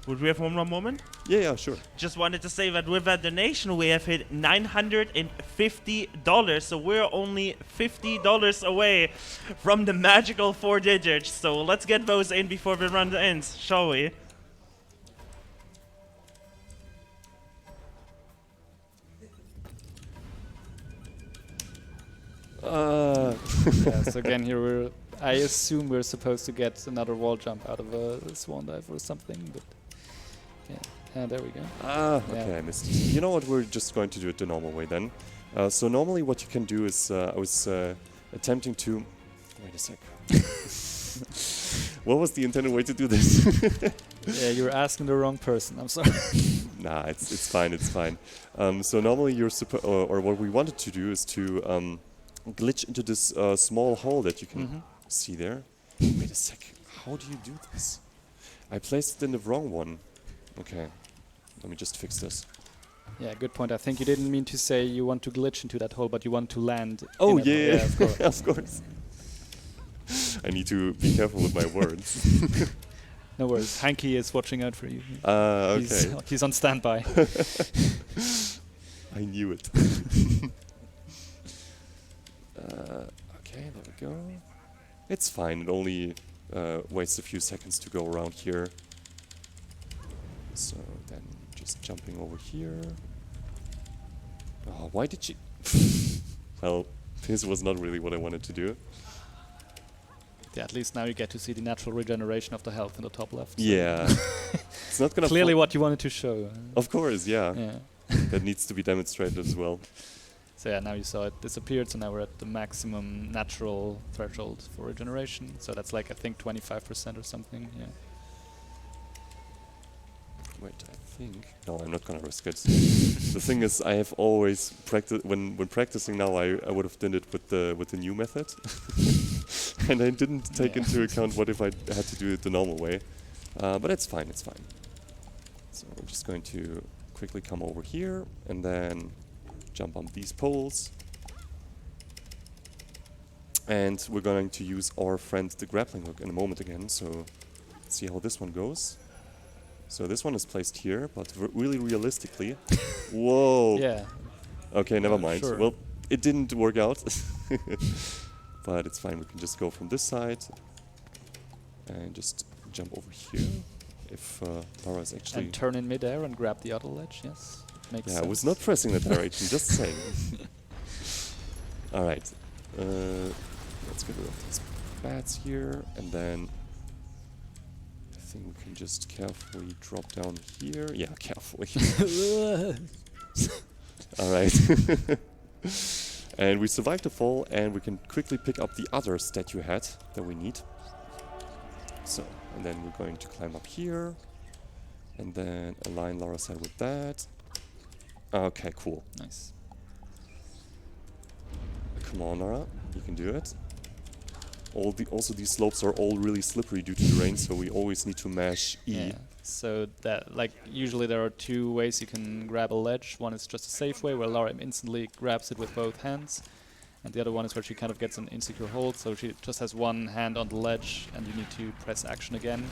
Would we have one more moment? Yeah, sure. Just wanted to say that with that donation, we have hit $950. So we're only $50 away from the magical 4 digits. So let's get those in before the run ends, shall we? Yeah, so again here I assume we're supposed to get another wall jump out of a swan dive or something, but yeah, there we go. Okay, I missed it. You know what, we're just going to do it the normal way then. So normally what you can do is, I was attempting to... Wait a sec. What was the intended way to do this? Yeah, you're asking the wrong person, I'm sorry. Nah, it's fine, it's fine. So normally you're or what we wanted to do is to glitch into this small hole that you can see there. Wait a sec, how do you do this? I placed it in the wrong one. Okay, let me just fix this. Yeah, good point. I think you didn't mean to say you want to glitch into that hole, but you want to land. Oh, in that hole. yeah, Of course. of course. I need to be careful with my words. No worries. Hanky is watching out for you. Okay. He's on standby. I knew it. Okay, there we go. It's fine. It only wastes a few seconds to go around here. So then just jumping over here. Oh, why did she... Well, this was not really what I wanted to do. Yeah, at least now you get to see the natural regeneration of the health in the top left. So Yeah. It's not gonna... Clearly what you wanted to show. Of course, yeah. Yeah. That needs to be demonstrated as well. So yeah, now you saw it disappeared, so now we're at the maximum natural threshold for regeneration. So that's like, I think, 25% or something, yeah. Wait, I think... No, I'm not gonna risk it. The thing is, I have always practiced... When practicing now, I would have done it with the new method. And I didn't take into account what if I had to do it the normal way. But it's fine, it's fine. So we're just going to quickly come over here and then jump on these poles. And we're going to use our friend the grappling hook in a moment again, so let's see how this one goes. So this one is placed here, but really realistically... Whoa! Yeah. Okay, never mind. Sure. Well, it didn't work out. But it's fine, we can just go from this side and just jump over here. If Lara is actually... And turn in midair and grab the other ledge, yes. Makes sense. I was not pressing that direction, just saying. Alright. Let's get rid of these bats here, and then I think we can just carefully drop down here. Yeah, carefully. Alright. And we survived the fall, and we can quickly pick up the other statue head that we need. So, and then we're going to climb up here, and then align Lara's head with that. Okay, cool. Nice. Come on, Nara. You can do it. Also, these slopes are all really slippery due to the rain, so we always need to mash E. Yeah. So that, like, usually there are two ways you can grab a ledge. One is just a safe way where Lara instantly grabs it with both hands, and the other one is where she kind of gets an insecure hold, so she just has one hand on the ledge, and you need to press action again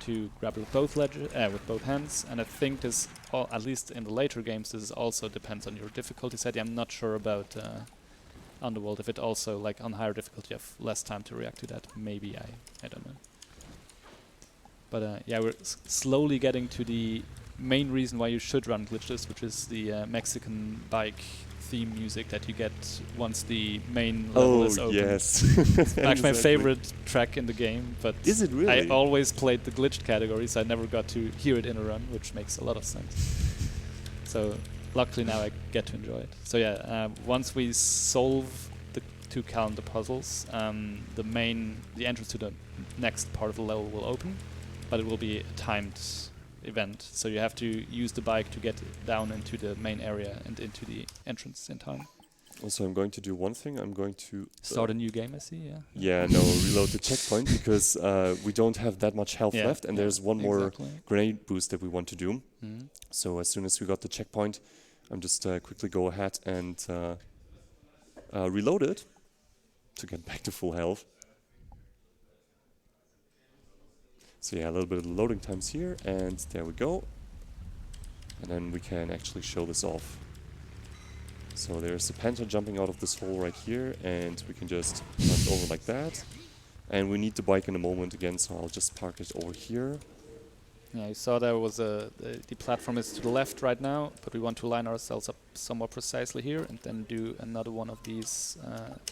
to grab it with both hands. And I think this, at least in the later games, this also depends on your difficulty setting. I'm not sure about Underworld, if it also, like, on higher difficulty you have less time to react to that. Maybe, I don't know. But yeah, we're slowly getting to the main reason why you should run Glitchless, which is the Mexican bike theme music that you get once the main level is open. Yes. It's actually my favorite track in the game, but is it really? I always played the glitched category, so I never got to hear it in a run, which makes a lot of sense. So luckily now I get to enjoy it. So yeah, once we solve the 2 calendar puzzles, the entrance to the next part of the level will open, but it will be a timed event, so you have to use the bike to get down into the main area and into the entrance in time. Also, I'm going to do one thing. I'm going to Start a new game, I see, yeah. Yeah, no, reload the checkpoint because we don't have that much health left, and there's one more grenade boost that we want to do. So as soon as we got the checkpoint, I'm just quickly go ahead and reload it to get back to full health. So yeah, a little bit of loading times here, and there we go. And then we can actually show this off. So there's the Panther jumping out of this hole right here, and we can just run it over like that. And we need the bike in a moment again, so I'll just park it over here. Yeah, you saw there was the platform is to the left right now, but we want to line ourselves up somewhat precisely here, and then do another one of these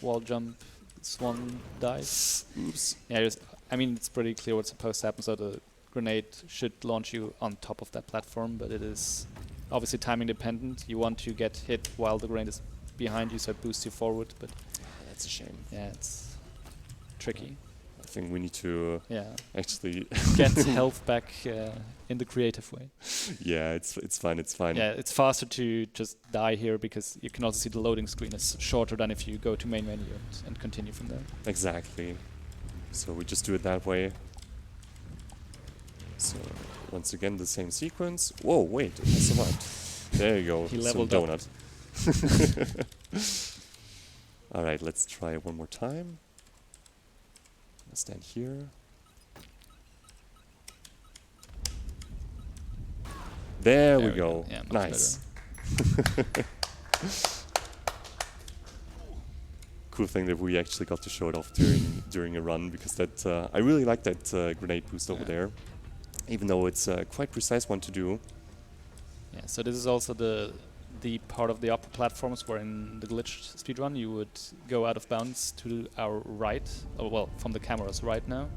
wall jump swan dives. Oops. Yeah, I mean, it's pretty clear what's supposed to happen, so the grenade should launch you on top of that platform, but it is obviously timing dependent. You want to get hit while the grenade is behind you, so it boosts you forward, but that's a shame. Yeah, it's tricky. I think we need to actually get health back in the creative way. Yeah, it's fine, it's fine. Yeah, it's faster to just die here because you can also see the loading screen is shorter than if you go to main menu and continue from there. Exactly. So we just do it that way. So once again the same sequence. Whoa, wait, I survived. There you go. He leveled some donut. Alright, let's try one more time. Let's stand here. There we go. Yeah, nice. Cool thing that we actually got to show it off during a run, because that I really like that grenade boost over there, even though it's a quite precise one to do. Yeah, so this is also the part of the upper platforms where in the glitched speedrun you would go out of bounds to our right, or well, from the cameras right now.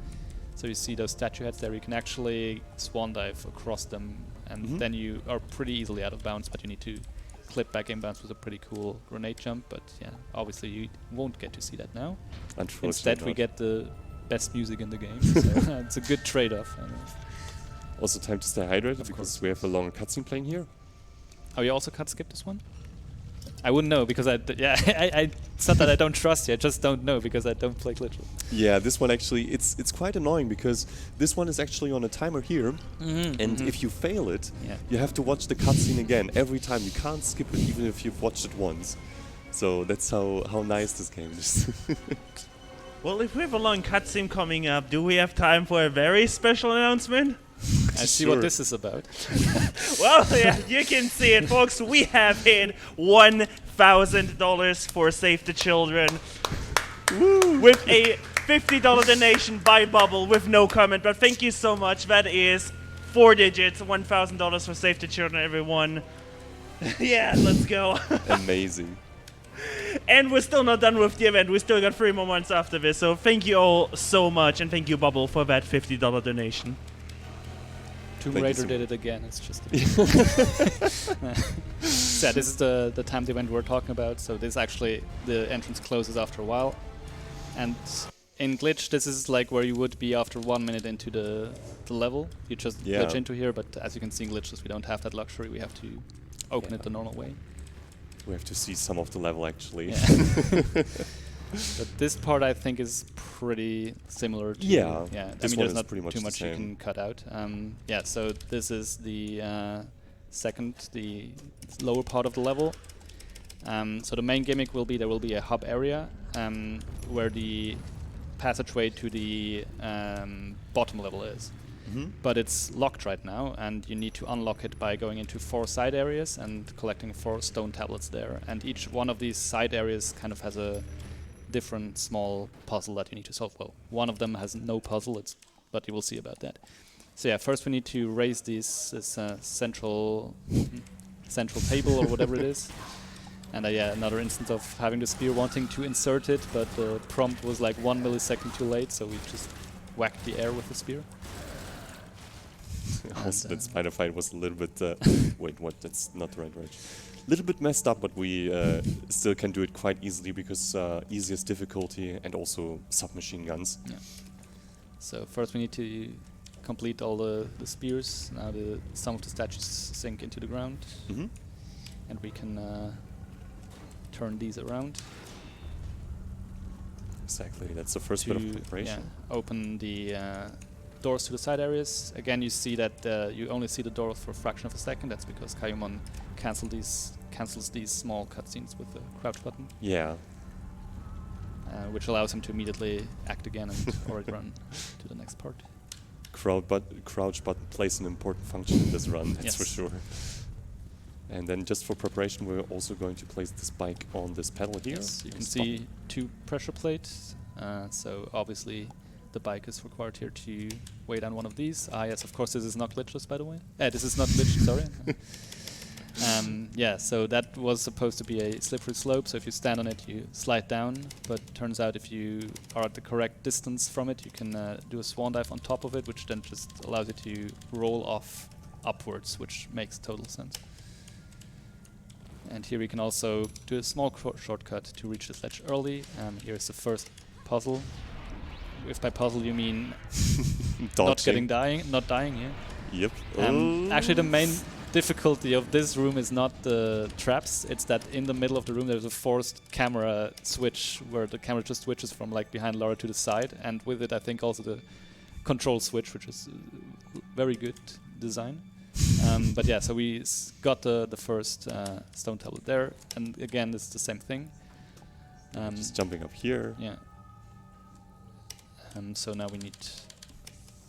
So you see those statue heads there, you can actually swan dive across them, and then you are pretty easily out of bounds, but you need to clip back inbounds with a pretty cool grenade jump, but yeah, obviously you won't get to see that now. Instead we get the best music in the game, so it's a good trade-off. Also time to stay hydrated, because we have a longer cutscene playing here. Oh, you also cut skip this one? I wouldn't know, because it's not that I don't trust you, I just don't know, because I don't play Glitchless. Yeah, this one actually, it's quite annoying, because this one is actually on a timer here, and if you fail it, you have to watch the cutscene again every time. You can't skip it, even if you've watched it once. So that's how nice this game is. Well, if we have a long cutscene coming up, do we have time for a very special announcement? I see what this is about. Well, yeah, you can see it, folks. We have hit $1,000 for Save the Children. Woo. With a $50 donation by Bubble with no comment. But thank you so much. That is 4 digits, $1,000 for Save the Children, everyone. Yeah, let's go. Amazing. And we're still not done with the event. We still got 3 more months after this. So thank you all so much. And thank you, Bubble, for that $50 donation. Tomb Raider did it again, it's just so this is the timed event we're talking about, so this actually, the entrance closes after a while. And in Glitch, this is like where you would be after 1 minute into the level. You just glitch into here, but as you can see in Glitchless, we don't have that luxury, we have to open it the normal way. We have to see some of the level actually. Yeah. But this part I think is pretty similar to... Yeah, Yeah, I this mean one there's is not pretty much too the much you same. can cut out. Yeah, so this is the the lower part of the level. So the main gimmick will be there will be a hub area where the passageway to the bottom level is. But it's locked right now, and you need to unlock it by going into 4 side areas and collecting 4 stone tablets there. And each one of these side areas kind of has a different small puzzle that you need to solve. Well, one of them has no puzzle, but you will see about that. So yeah, first we need to raise this central table or whatever it is. And yeah, another instance of having the spear wanting to insert it, but the prompt was like 1 millisecond too late, so we just whacked the air with the spear. Also, that spider fight was a little bit... wait, what? That's not the right word. A little bit messed up, but we still can do it quite easily because easiest difficulty and also submachine guns. Yeah. So first we need to complete all the spears. Now some of the statues sink into the ground. And we can turn these around. Exactly, that's the first bit of preparation. Yeah, open the doors to the side areas. Again, you see that you only see the doors for a fraction of a second. That's because Kayumon cancels these small cutscenes with the crouch button. Yeah. Which allows him to immediately act again and already run to the next part. Crouch button plays an important function in this run, that's for sure. And then just for preparation, we're also going to place this bike on this pedal here. Yes, you can see 2 pressure plates. So obviously the bike is required here to weigh down one of these. Yes, of course this is not glitchless, by the way. This is not glitched, sorry. Yeah, so that was supposed to be a slippery slope, so if you stand on it you slide down, but turns out if you are at the correct distance from it you can do a swan dive on top of it, which then just allows you to roll off upwards, which makes total sense. And here we can also do a small shortcut to reach the ledge early. Here's the first puzzle. If by puzzle you mean not dying, yeah. Yep. Actually the main difficulty of this room is not the traps, it's that in the middle of the room there's a forced camera switch where the camera just switches from like behind Laura to the side, and with it I think also the control switch, which is very good design. But yeah, so we got the first stone tablet there, and again this is the same thing. Just jumping up here. Yeah. So now we need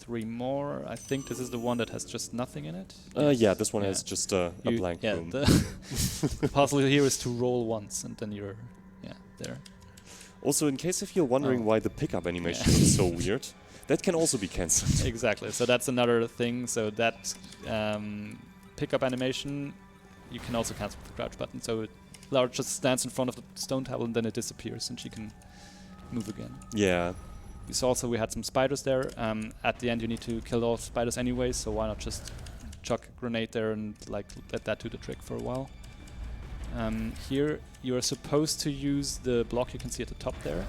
3 more. I think this is the one that has just nothing in it. Yeah, this one has just a blank room. The puzzle here is to roll once, and then you're there. Also, in case if you're wondering why the pickup animation is so weird, that can also be cancelled. Exactly. So that's another thing. So that pickup animation you can also cancel with the crouch button. So Laura just stands in front of the stone table and then it disappears and she can move again. Yeah. So also we had some spiders there. At the end you need to kill all spiders anyway, so why not just chuck a grenade there and like let that do the trick for a while. Here you are supposed to use the block you can see at the top there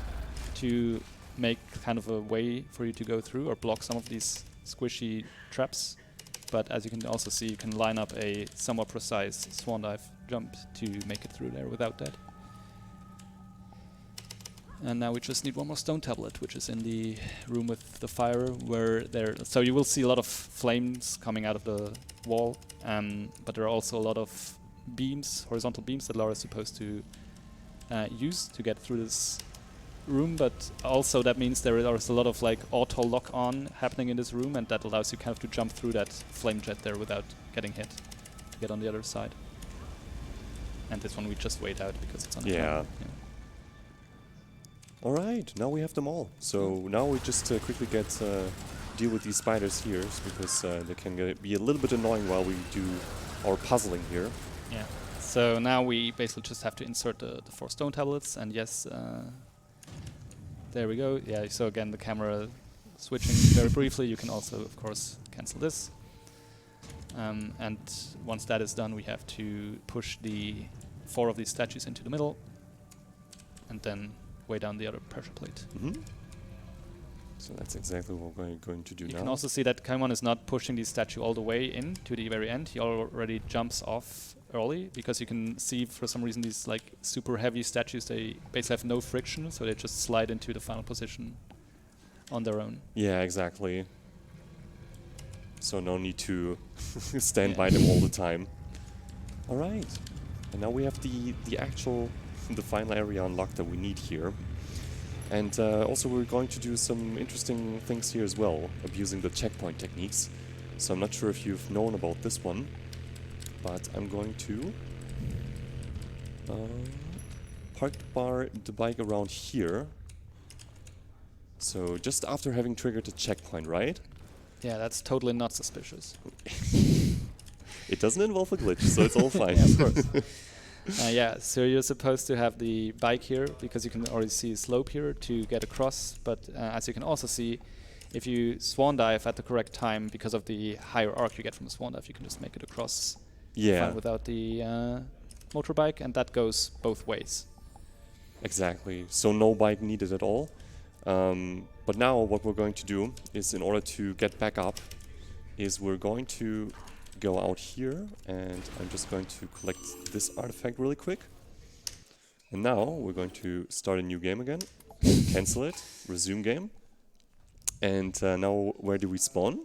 to make kind of a way for you to go through or block some of these squishy traps. But as you can also see, you can line up a somewhat precise swan dive jump to make it through there without that. And now we just need one more stone tablet, which is in the room with the fire, so you will see a lot of flames coming out of the wall, but there are also a lot of beams, horizontal beams that Laura is supposed to use to get through this room, but also that means there is a lot of like auto lock on happening in this room, and that allows you kind of to jump through that flame jet there without getting hit to get on the other side. And this one we just wait out because it's on the ground. Alright, now we have them all. So now we just quickly deal with these spiders here, because they can be a little bit annoying while we do our puzzling here. Yeah. So now we basically just have to insert the 4 stone tablets, and yes, there we go. Yeah, so again the camera switching very briefly. You can also, of course, cancel this. And once that is done, we have to push the 4 of these statues into the middle, and then weigh down the other pressure plate. So that's exactly what we're going to do now. You can also see that Kayumon is not pushing the statue all the way in to the very end. He already jumps off early, because you can see for some reason these like super heavy statues, they basically have no friction, so they just slide into the final position on their own. Yeah, exactly. So no need to stand by them all the time. All right, and now we have the actual the final area unlocked that we need here. And also we're going to do some interesting things here as well, abusing the checkpoint techniques. So I'm not sure if you've known about this one, but I'm going to park the bike around here. So just after having triggered the checkpoint, right? Yeah, that's totally not suspicious. It doesn't involve a glitch, so it's all fine. Yeah, of course. Yeah, so you're supposed to have the bike here, because you can already see a slope here to get across, but as you can also see, if you swan dive at the correct time, because of the higher arc you get from the swan dive, you can just make it across Yeah, fine without the motorbike, and that goes both ways. exactly. So no bike needed at all. But now what we're going to do is, in order to get back up, is we're going to go out here, and I'm just going to collect this artifact really quick. And now we're going to start a new game again, cancel it, resume game. And now where do we spawn?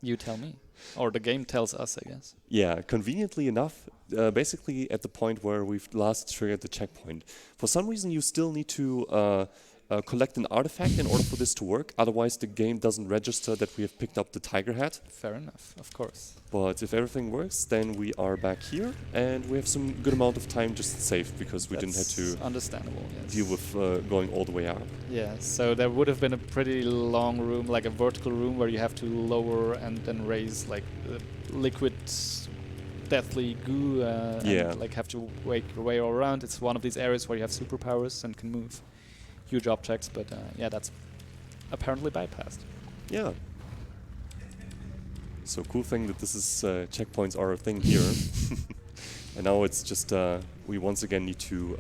You tell me. Or the game tells us, I guess. Yeah, conveniently enough, basically at the point where we've last triggered the checkpoint. For some reason you still need to collect an artifact in order for this to work, otherwise the game doesn't register that we have picked up the tiger hat. Fair enough, of course. But if everything works, then we are back here, and we have some good amount of time just saved, because we didn't have to understandable, yes. deal with going all the way up. Yeah, so there would have been a pretty long room, like a vertical room, where you have to lower and then raise like liquid deathly goo, Yeah. and like have to wake your way all around. It's one of these areas where you have superpowers and can move huge objects, but yeah, that's apparently bypassed. Yeah. So cool thing that this is checkpoints are a thing here. And now it's just we once again need to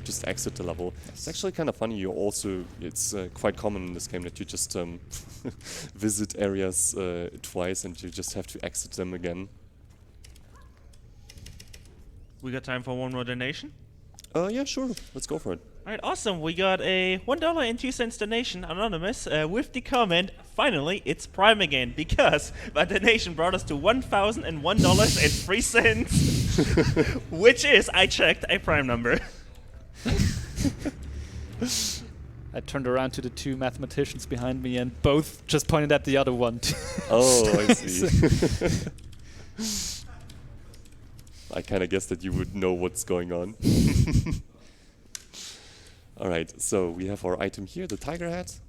just exit the level. It's actually kind of funny. You also, it's quite common in this game that you just visit areas twice and you just have to exit them again. We got time for one more donation? Yeah, sure. Let's go for it. Alright, awesome. We got a $1.02 donation, anonymous, with the comment, finally, it's Prime again, because that donation brought us to $1,001.03, which is, I checked, a Prime number. I turned around to the two mathematicians behind me, and both just pointed at the other one. Oh, I see. I kind of guessed that you would know what's going on. Alright, so we have our item here, the tiger hat.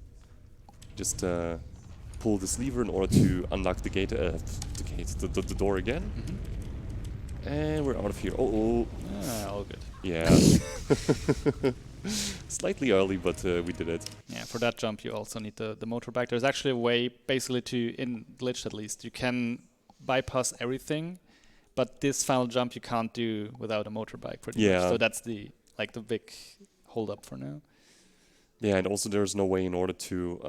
Just pull this lever in order to unlock the gate, the door again. Mm-hmm. And we're out of here. Oh, All good. yeah. Slightly early, but we did it. Yeah, for that jump you also need the motorbike. There's actually a way, basically to, in Glitch at least, you can bypass everything, but this final jump you can't do without a motorbike pretty much. So that's the big hold up for now. Yeah, and also there's no way in order to,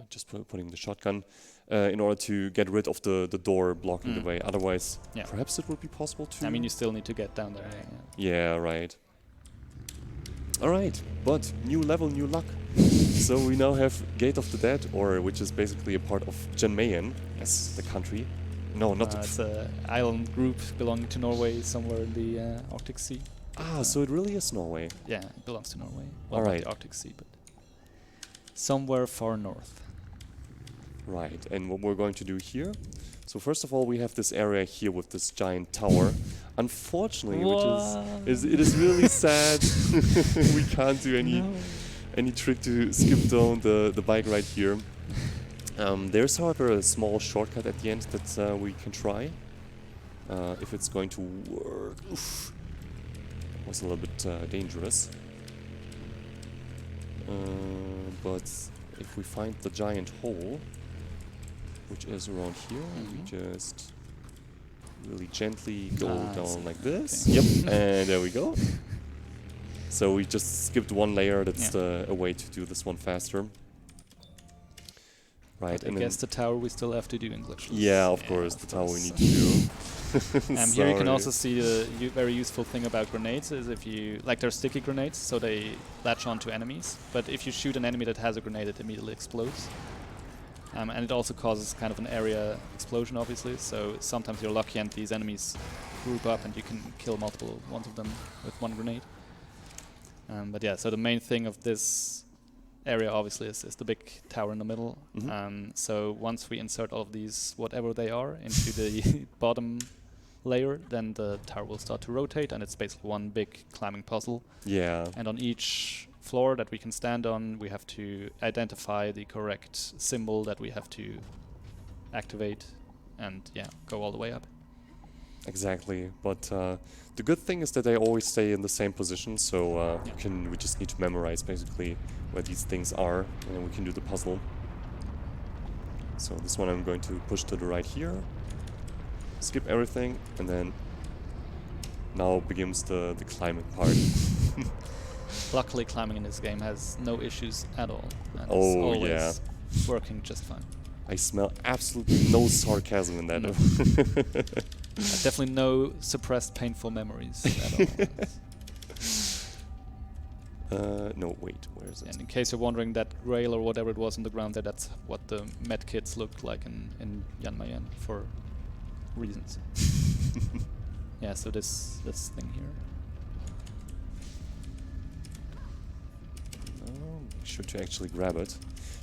just putting the shotgun, in order to get rid of the door blocking the way. Otherwise, perhaps it would be possible to... I mean, you still need to get down there. Yeah, right. Alright, but new level, new luck. So we now have Gate of the Dead, which is basically a part of Genmayen as the country. No, not it's an island group belonging to Norway, somewhere in the Arctic Sea. So it really is Norway. Yeah, it belongs to Norway. Well, All not right. the Arctic Sea, but somewhere far north. Right, and what we're going to do here... So first of all, we have this area here with this giant tower. Unfortunately, it is really sad. We can't do any trick to skip down the bike right here. There's, however, a small shortcut at the end that we can try. If it's going to work. Oof. That was a little bit dangerous. But if we find the giant hole, which is around here, we just really gently go down like this. Okay. Yep, and there we go. So we just skipped one layer. That's a way to do this one faster. Right, But I guess the tower we still have to do in Glitchless. yeah, of course, the tower we need to do. Here you can Sorry. also see the very useful thing about grenades is if you, like they're sticky grenades, so they latch onto enemies. But if you shoot an enemy that has a grenade, it immediately explodes. And it also causes kind of an area explosion, obviously. So sometimes you're lucky and these enemies group up and you can kill multiple ones of them with one grenade. But yeah, so the main thing of this area obviously is the big tower in the middle. So once we insert all of these, whatever they are, into the bottom layer, then the tower will start to rotate, and it's basically one big climbing puzzle. Yeah. And on each floor that we can stand on, we have to identify the correct symbol that we have to activate, and yeah, go all the way up. Exactly, but the good thing is that they always stay in the same position, so we just need to memorize basically where these things are, and then we can do the puzzle. So this one I'm going to push to the right here, skip everything, and then now begins the climbing part. Luckily, climbing in this game has no issues at all, and it's Oh, always yeah. working just fine. I smell absolutely no sarcasm in that. No. Definitely no suppressed painful memories at all. No, wait, where is it? And in case you're wondering, that rail or whatever it was on the ground there, that's what the med kits looked like in Yanmayan for reasons. Yeah, so this thing here. Make sure to actually grab it.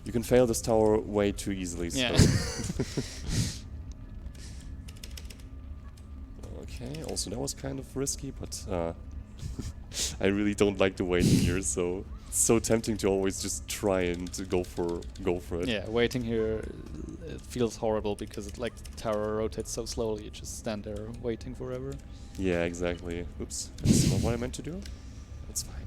You can fail this tower way too easily. Yeah. So. Okay, also that was kind of risky, but I really don't like the waiting here, so it's so tempting to always just try and to go for it. Yeah, waiting here, it feels horrible because the tower rotates so slowly. You just stand there waiting forever. Yeah, exactly. Oops, that's not what I meant to do. That's fine.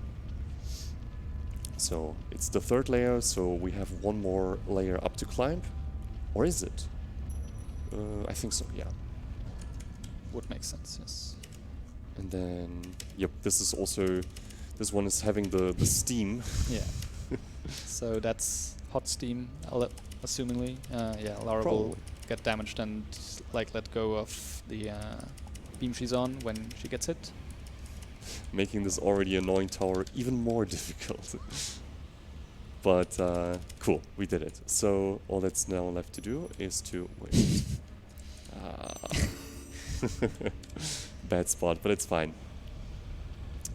So it's the third layer, so we have one more layer up to climb, or is it? I think so. Yeah. Would make sense, yes. And then, yep, this one is having the steam. Yeah. So that's hot steam, assumingly. Yeah, Lara will Probably. get damaged and let go of the beam she's on when she gets hit. Making this already annoying tower even more difficult. But cool, we did it. So all that's now left to do is to wait. Bad spot, but it's fine.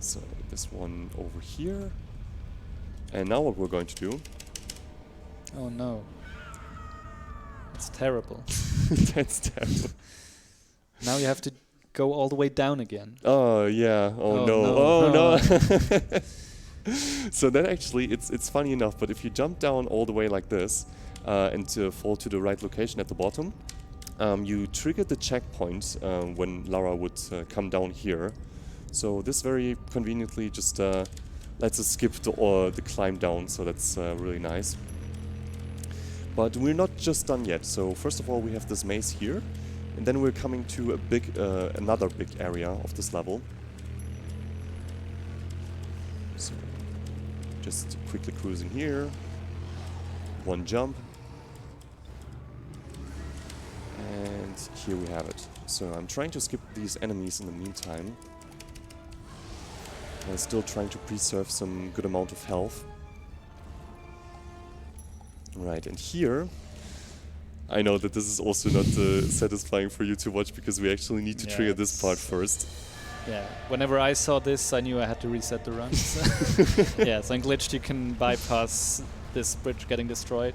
So this one over here. And now what we're going to do. Oh no. It's terrible. That's terrible. Now you have to go all the way down again. Oh yeah. Oh, Oh, no. no. Oh No. no. So that actually, it's funny enough, but if you jump down all the way like this and to fall to the right location at the bottom, you trigger the checkpoint when Lara would come down here. So this very conveniently just lets us skip the climb down, so that's really nice. But we're not just done yet. So first of all, we have this maze here, and then we're coming to another big area of this level. So just quickly cruising here. One jump. And here we have it. So I'm trying to skip these enemies in the meantime. I'm still trying to preserve some good amount of health. Right, and here, I know that this is also not satisfying for you to watch because we actually need to Yeah, trigger this part first. Yeah, whenever I saw this, I knew I had to reset the run. Yeah, so in Glitched you can bypass this bridge getting destroyed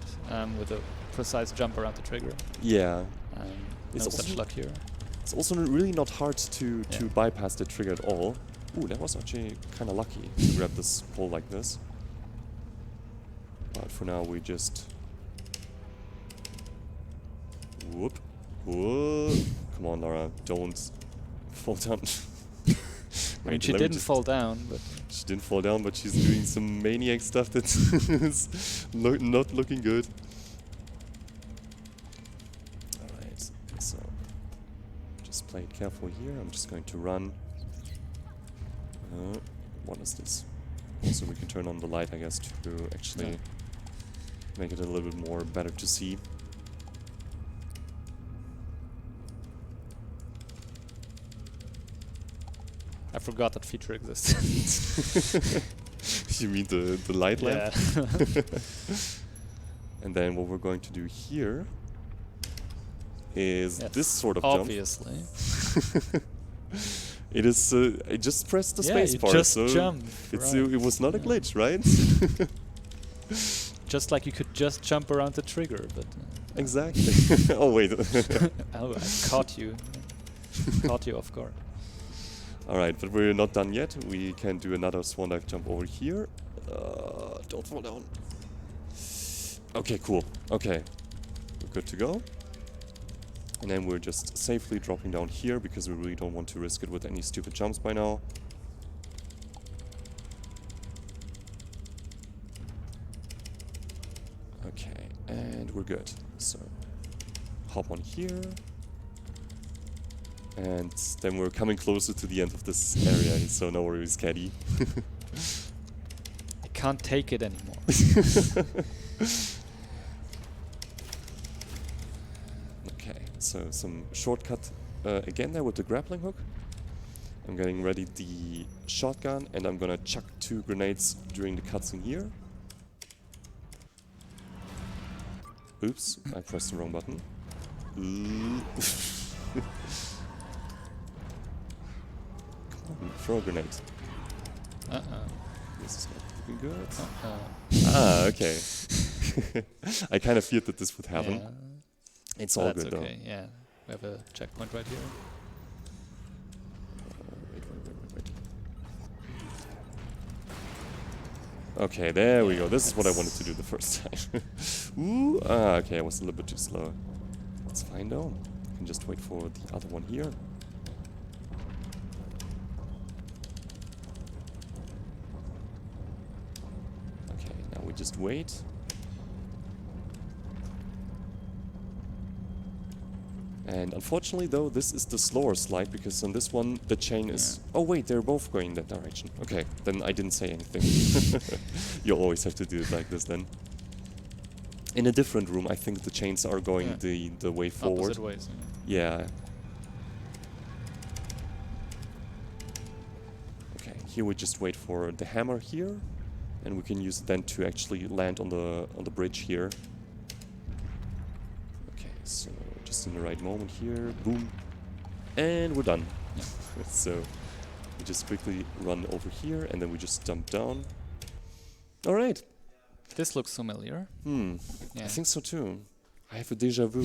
with a precise jump around the trigger. Yeah. No It's such also- luck here. It's also really not hard to Yeah. bypass the trigger at all. Ooh, that was actually kind of lucky to grab this pole like this. But for now we just... Whoop. Whoop. Come on, Lara, don't fall down. I mean, she let me didn't just- fall down, but She didn't fall down, but she's doing some maniac stuff that is not looking good. Alright, so just play it careful here. I'm just going to run. What is this? Also, we can turn on the light, I guess, to actually make it a little bit more better to see. I forgot that feature existed. You mean the light lamp? Yeah. And then what we're going to do here is Yes, this sort of obviously. jump. It is. I just pressed the Yeah, space you bar, just so jump, it's right. it was not a Yeah. glitch, right? Just like you could just jump around the trigger, but... Exactly. Oh wait. Oh, I caught you. Caught you off guard. All right, but we're not done yet. We can do another swan dive jump over here. Don't fall down. Okay, cool. Okay, we're good to go. And then we're just safely dropping down here because we really don't want to risk it with any stupid jumps by now. Okay, and we're good. So, hop on here. And then we're coming closer to the end of this area, so no worries, Caddy. I can't take it anymore. Okay, so some shortcut again there with the grappling hook. I'm getting ready the shotgun, and I'm gonna chuck 2 grenades during the cutscene here. Oops, I pressed the wrong button. Ooh. Come on, throw a grenade. This is not looking good. Ah, okay. I kind of feared that this would happen. Yeah. It's But all that's good okay. Yeah, we have a checkpoint right here. Wait. Okay, there we go. This is what I wanted to do the first time. Ooh, okay, I was a little bit too slow. That's fine though. I can just wait for the other one here. Okay, now we just wait. And unfortunately though, this is the slower slide because on this one the chain is... Oh wait, they're both going that direction. Okay, then I didn't say anything. You always have to do it like this then. In a different room, I think the chains are going the way forward. Opposite ways. Yeah. Okay, here we just wait for the hammer here, and we can use it then to actually land on the bridge here. Okay, so just in the right moment here, boom, and we're done. Yeah. So we just quickly run over here, and then we just jump down. All right. This looks familiar. Yeah. I think so too. I have a déjà vu.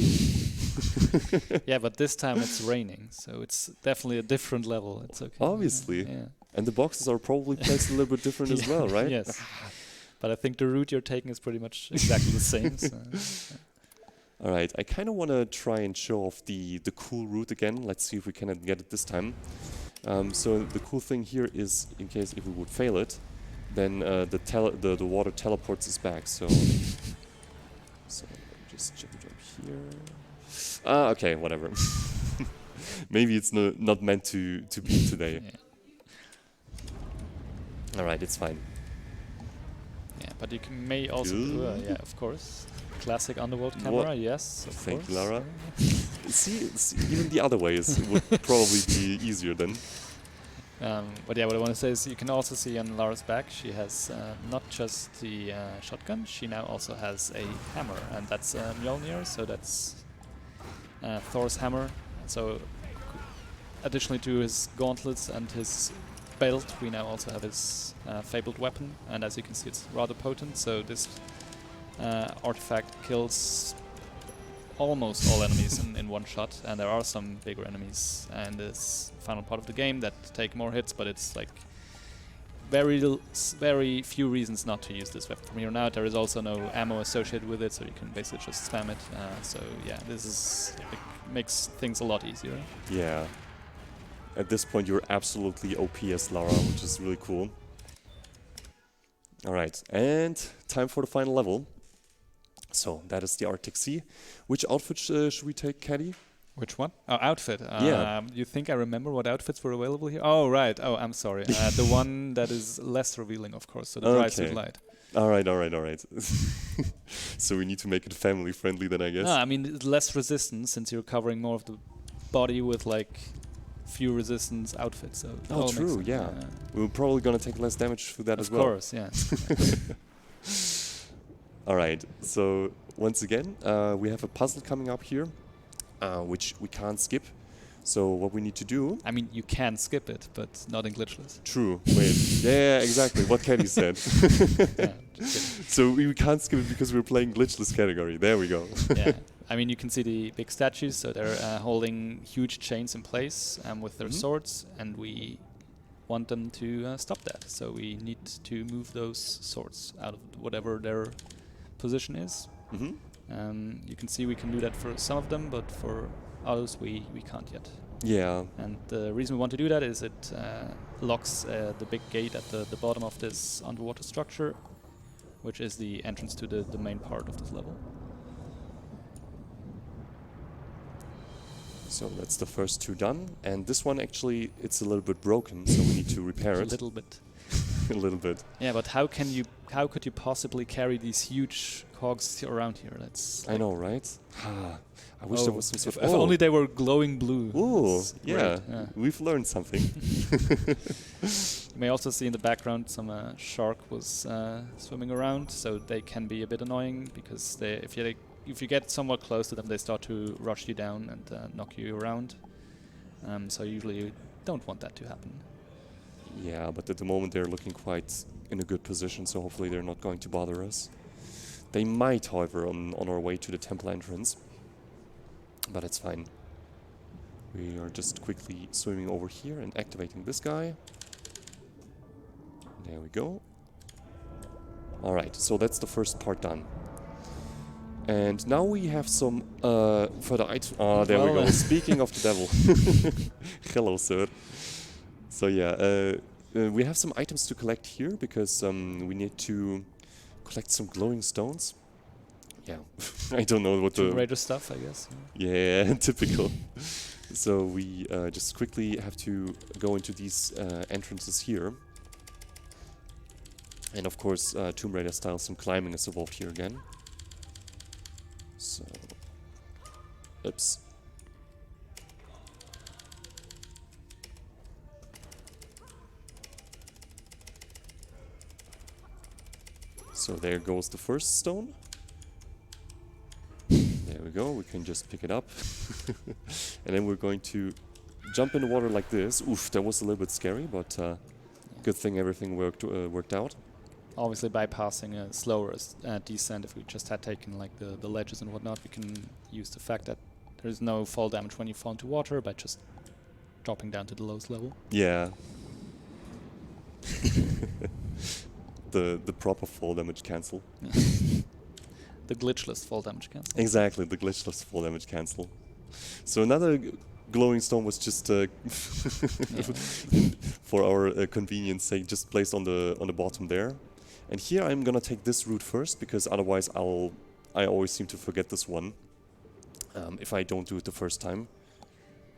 Yeah, but this time it's raining, so it's definitely a different level. It's okay. Obviously. Yeah. And the boxes are probably placed a little bit different as well, right? Yes. But I think the route you're taking is pretty much exactly the same. So. All right, I kind of want to try and show off the cool route again. Let's see if we can get it this time. So the cool thing here is, in case if we would fail it, then the water teleports us back. So just jump here. Okay, whatever. Maybe it's not meant to be today. Yeah. All right, it's fine. Yeah, but you may also do, yeah, of course. Classic Underworld camera, yes, of Thank course. you, Lara. See, even the other way would probably be easier then. But yeah, what I want to say is you can also see on Lara's back, she has not just the shotgun, she now also has a hammer, and that's Mjolnir, so that's Thor's hammer. So additionally to his gauntlets and his belt, we now also have his fabled weapon, and as you can see it's rather potent, so this artifact kills almost all enemies in one shot, and there are some bigger enemies in this final part of the game that take more hits, but it's like very few reasons not to use this weapon. From here on out there is also no ammo associated with it, so you can basically just spam it. So yeah, this is makes things a lot easier. Yeah. At this point you're absolutely OP as Lara, which is really cool. Alright, and time for the final level. So that is the Arctic Sea. Which outfit should we take, Caddy? Which one? Oh, outfit. Yeah. You think I remember what outfits were available here? Oh, right. Oh, I'm sorry. The one that is less revealing, of course. So the dry suit Okay. light. All right. So we need to make it family friendly then, I guess. No, I mean it's less resistance since you're covering more of the body with like few resistance outfits. So it all makes true. sense. Yeah. We're probably gonna take less damage through that as Of well. course, yeah. All right. So once again, we have a puzzle coming up here, which we can't skip. So what we need to do? I mean, you can skip it, but not in glitchless. True. Wait. Yeah, exactly. What Kenny said. Yeah, just kidding. So we can't skip it because we're playing glitchless category. There we go. Yeah, I mean, you can see the big statues, so they're holding huge chains in place with their swords, and we want them to stop that. So we need to move those swords out of whatever their position is. You can see we can do that for some of them, but for others we can't yet. Yeah. And the reason we want to do that is it locks the big gate at the bottom of this underwater structure, which is the entrance to the main part of this level. So that's the first two done. And this one actually, it's a little bit broken, so we need to repair A it. little bit. A little bit. Yeah, but how could you possibly carry these huge cogs around here? That's I know, right? I wish there was some sort if only they were glowing blue. Ooh, That's yeah. great, We've learned something. You may also see in the background some shark was swimming around, so they can be a bit annoying because if you get somewhat close to them, they start to rush you down and knock you around. So usually you don't want that to happen. Yeah, but at the moment they're looking quite in a good position, so hopefully they're not going to bother us. They might, however, on our way to the temple entrance. But it's fine. We are just quickly swimming over here and activating this guy. There we go. Alright, so that's the first part done. And now we have some further items. There we go. Speaking of the devil. Hello, sir. So yeah, we have some items to collect here because we need to collect some glowing stones. Yeah, I don't know what Tomb Raider stuff, I guess. Yeah, typical. So we just quickly have to go into these entrances here. And of course, Tomb Raider style, some climbing is involved here again. So, oops. So there goes the first stone. There we go, we can just pick it up. And then we're going to jump in the water like this. Oof, that was a little bit scary, but good thing everything worked out. Obviously bypassing a slower descent, if we just had taken like the ledges and whatnot, we can use the fact that there is no fall damage when you fall into water by just dropping down to the lowest level. Yeah. the proper fall damage cancel. The glitchless fall damage cancel. Exactly, the glitchless fall damage cancel. So another glowing stone was just for our convenience sake, just placed on the bottom there. And here I'm gonna take this route first because otherwise I always seem to forget this one if I don't do it the first time.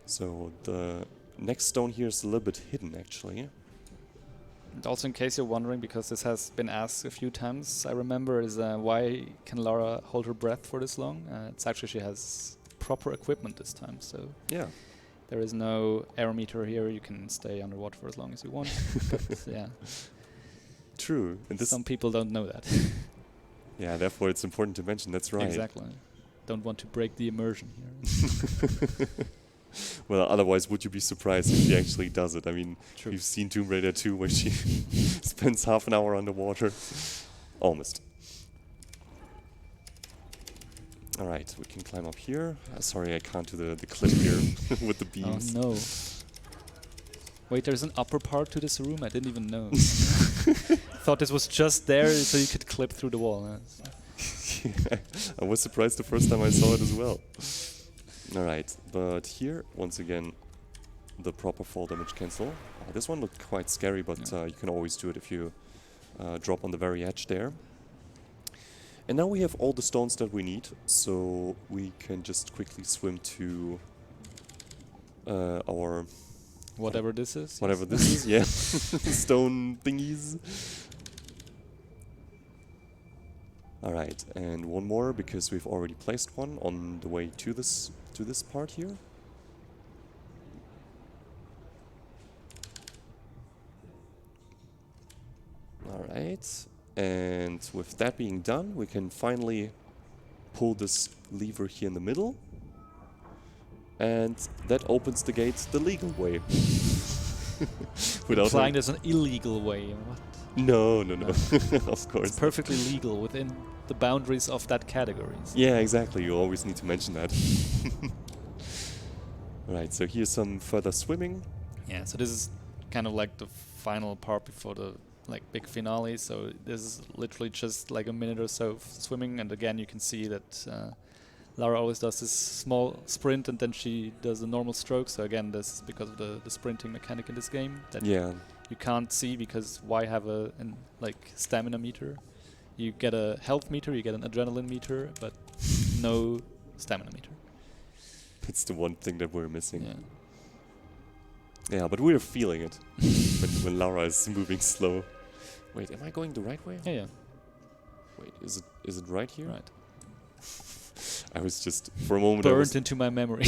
So the next stone here is a little bit hidden actually. And also, in case you're wondering, because this has been asked a few times, I remember, is why can Lara hold her breath for this long? It's actually she has proper equipment this time, so Yeah. there is no aerometer here. You can stay underwater for as long as you want. But yeah, True. And this some people don't know that. yeah, therefore it's important to mention. That's right. Exactly. Don't want to break the immersion here. Well, otherwise, would you be surprised if she actually does it? I mean, True. you've seen Tomb Raider 2 where she spends half an hour underwater. Almost. Alright, we can climb up here. Sorry, I can't do the clip here with the beams. Oh no. Wait, there's an upper part to this room? I didn't even know. Thought this was just there so you could clip through the wall. Yeah, I was surprised the first time I saw it as well. Alright, but here, once again, the proper fall damage cancel. This one looked quite scary, but you can always do it if you drop on the very edge there. And now we have all the stones that we need, so we can just quickly swim to our Whatever this is. whatever this is, yeah, stone thingies. All right, and one more because we've already placed one on the way to this part here. All right, and with that being done, we can finally pull this lever here in the middle, and that opens the gates the legal way. Without Implying there's an illegal way. What? no, of course. It's perfectly legal within the boundaries of that category. So. Yeah, exactly. You always need to mention that. Right, so here's some further swimming. Yeah, so this is kind of like the final part before the big finale. So this is literally just like a minute or so of swimming, and again you can see that Lara always does this small sprint and then she does a normal stroke. So again, this is because of the sprinting mechanic in this game that you can't see, because why have a stamina meter? You get a health meter, you get an adrenaline meter, but no stamina meter. It's the one thing that we're missing. Yeah. Yeah, but we're feeling it when Lara is moving slow. Wait, am I going the right way? Yeah. Wait, is it right here? Right. I was just for a moment Burned into my memory.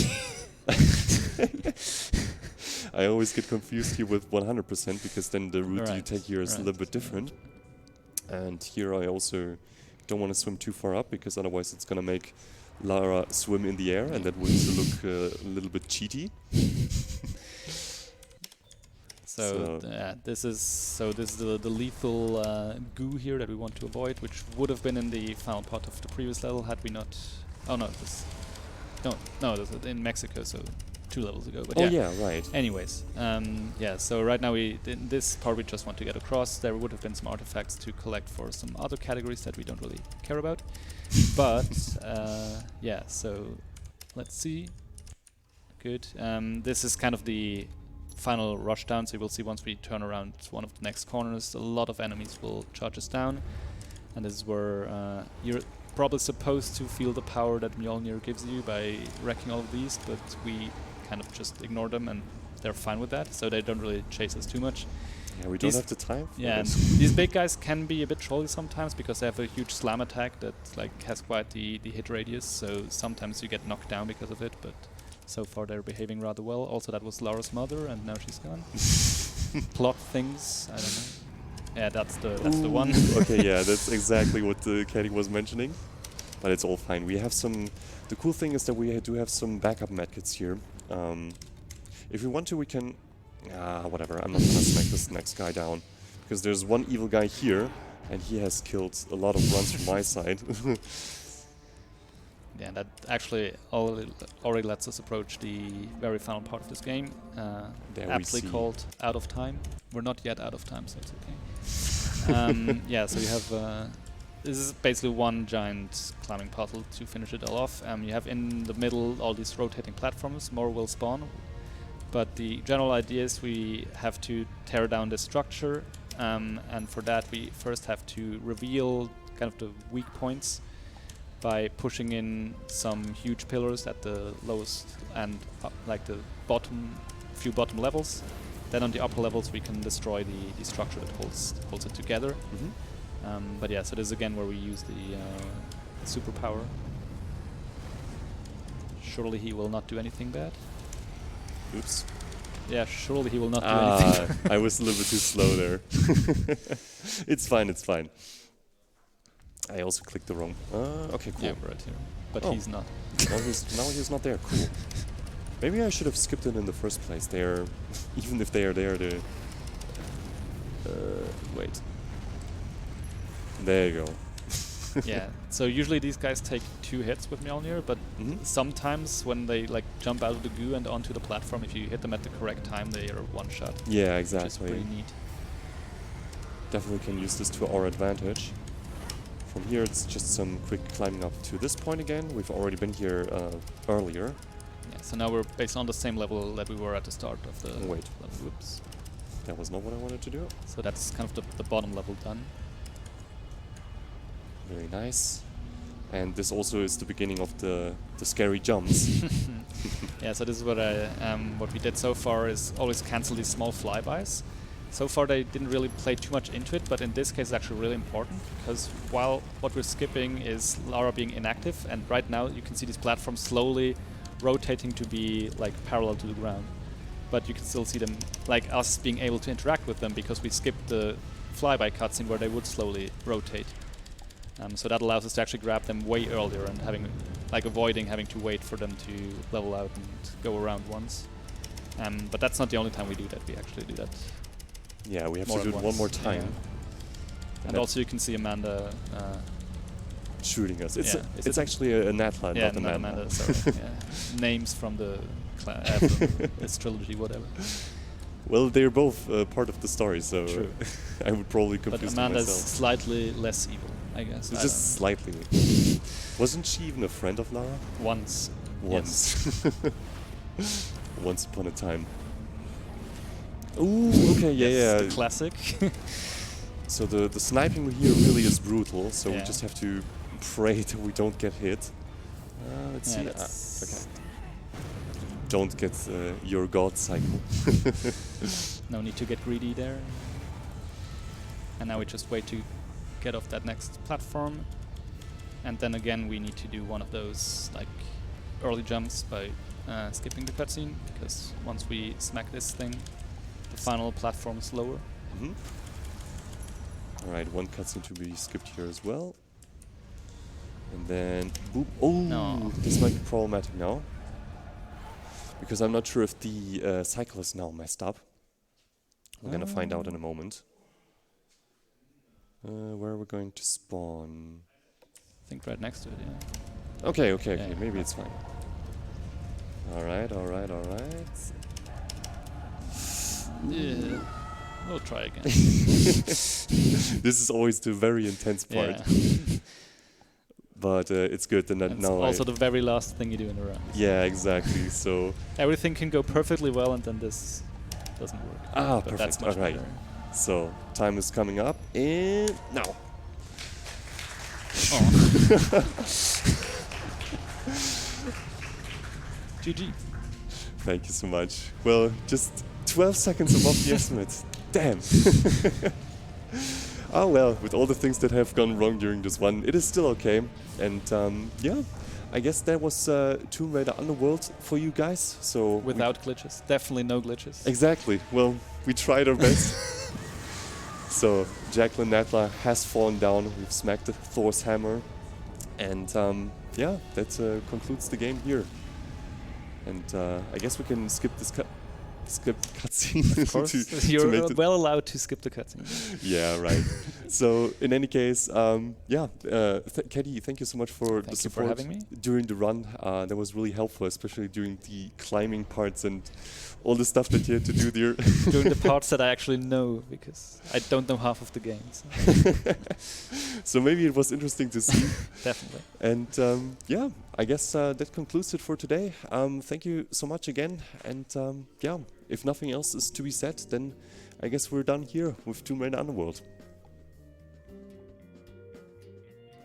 I always get confused here with 100% because then the route you take here is a little bit different. And here I also don't want to swim too far up because otherwise it's gonna make Lara swim in the air, and that would look a little bit cheaty. This is the lethal goo here that we want to avoid, which would have been in the final part of the previous level had we not. Oh no, this was in Mexico, so 2 levels ago. But right. Anyways, so right now in this part we just want to get across. There would have been some artifacts to collect for some other categories that we don't really care about. But so let's see. Good. This is kind of the final rush down, so you will see once we turn around one of the next corners, a lot of enemies will charge us down, and this is where you're probably supposed to feel the power that Mjolnir gives you by wrecking all of these, but we kind of just ignore them and they're fine with that, so they don't really chase us too much. Yeah, we don't have the time for and this. these big guys can be a bit trolly sometimes because they have a huge slam attack that has quite the hit radius, so sometimes you get knocked down because of it, but so far they're behaving rather well. Also, that was Lara's mother, and now she's gone. Plot things, I don't know. Yeah, that's the one. Okay, yeah, that's exactly what Katie was mentioning. But it's all fine. We have some. The cool thing is that we do have some backup medkits here. If we want to, we can. Whatever. I'm not gonna smack this next guy down because there's one evil guy here, and he has killed a lot of runs from my side. Yeah, that actually already lets us approach the very final part of this game, aptly called Out of Time. We're not yet out of time, so it's okay. So you have this is basically one giant climbing puzzle to finish it all off. You have in the middle all these rotating platforms. More will spawn, but the general idea is we have to tear down this structure, and for that we first have to reveal kind of the weak points by pushing in some huge pillars at the lowest and the few bottom levels. Then on the upper levels we can destroy the structure that holds it together. But yeah, so this is again where we use the superpower. Surely he will not do anything bad. Oops. Yeah, surely he will not do anything bad. I was a little bit too slow there. It's fine, it's fine. I also clicked the wrong. Okay, cool. Yeah, we're right here. But he's not. Now he's not there. Cool. Maybe I should have skipped it in the first place. They're even if they are there. Wait. There you go. Yeah. So usually these guys take 2 hits with Mjolnir, but sometimes when they jump out of the goo and onto the platform, if you hit them at the correct time, they are one shot. Yeah, exactly. Which is pretty neat. Definitely can use this to our advantage. From here, it's just some quick climbing up to this point again. We've already been here earlier. Yeah, so now we're based on the same level that we were at the start of the wait. level. Whoops. That was not what I wanted to do. So that's kind of the bottom level done. Very nice. And this also is the beginning of the scary jumps. Yeah, so this is what we did so far is always cancel these small flybys. So far they didn't really play too much into it, but in this case it's actually really important because while what we're skipping is Lara being inactive, and right now you can see these platforms slowly rotating to be like parallel to the ground. But you can still see them, like us being able to interact with them because we skipped the flyby cutscene where they would slowly rotate. So that allows us to actually grab them way earlier and avoiding having to wait for them to level out and go around once. But that's not the only time we do that. We actually do that. Yeah, we have more to do than it one more once. time. Yeah. And also you can see Amanda shooting us. It's yeah, it's actually a Natla, yeah, not Amanda. Sorry. Yeah. Names from the from this trilogy, whatever. Well, they're both part of the story, so True. I would probably But confuse them Amanda's myself. slightly less evil, I guess. I Just slightly. Wasn't she even a friend of Lara? Once. Once. Once upon a time. Ooh, okay, yeah. The classic. So the sniping here really is brutal, so we Yeah. just have to pray that we don't get hit. Let's see. Okay. Don't get your god cycle. No need to get greedy there. And now we just wait to get off that next platform. And then again we need to do one of those like early jumps by skipping the cutscene, because once we smack this thing, the final platform is lower. Mm-hmm. Alright, one cutscene to be skipped here as well. And then boop. Oh, No. This might be problematic now. Because I'm not sure if the cycle is now messed up. We're gonna find out in a moment. Where are we going to spawn? I think right next to it, yeah. Okay, Yeah. maybe it's fine. Alright. Yeah. We'll try again. This is always the very intense part. Yeah. But it's good that It's now also the very last thing you do in a run. Yeah, exactly. So Everything can go perfectly well and then this doesn't work. But perfect. that's much Alright. better. So time is coming up and now. Oh. GG. Thank you so much. Well, just 12 seconds above the estimate. Damn. Oh well, with all the things that have gone wrong during this one, it is still okay. And yeah, I guess that was Tomb Raider Underworld for you guys. So Without glitches. Definitely no glitches. exactly. Well, we tried our best. So Jacqueline Natla has fallen down. We've smacked Thor's hammer, and yeah, that concludes the game here. And I guess we can skip this cutscene. Of course, to you're make the well allowed to skip the cutscene. yeah, right. So in any case, yeah, Caddy, thank you so much for the Thank you for support having me. during the run. That was really helpful, especially during the climbing parts and all the stuff that you had to do there. During the parts that I actually know, because I don't know half of the games. So maybe it was interesting to see. Definitely. And yeah, I guess that concludes it for today. Thank you so much again. And yeah, if nothing else is to be said, then I guess we're done here with Tomb Raider Underworld.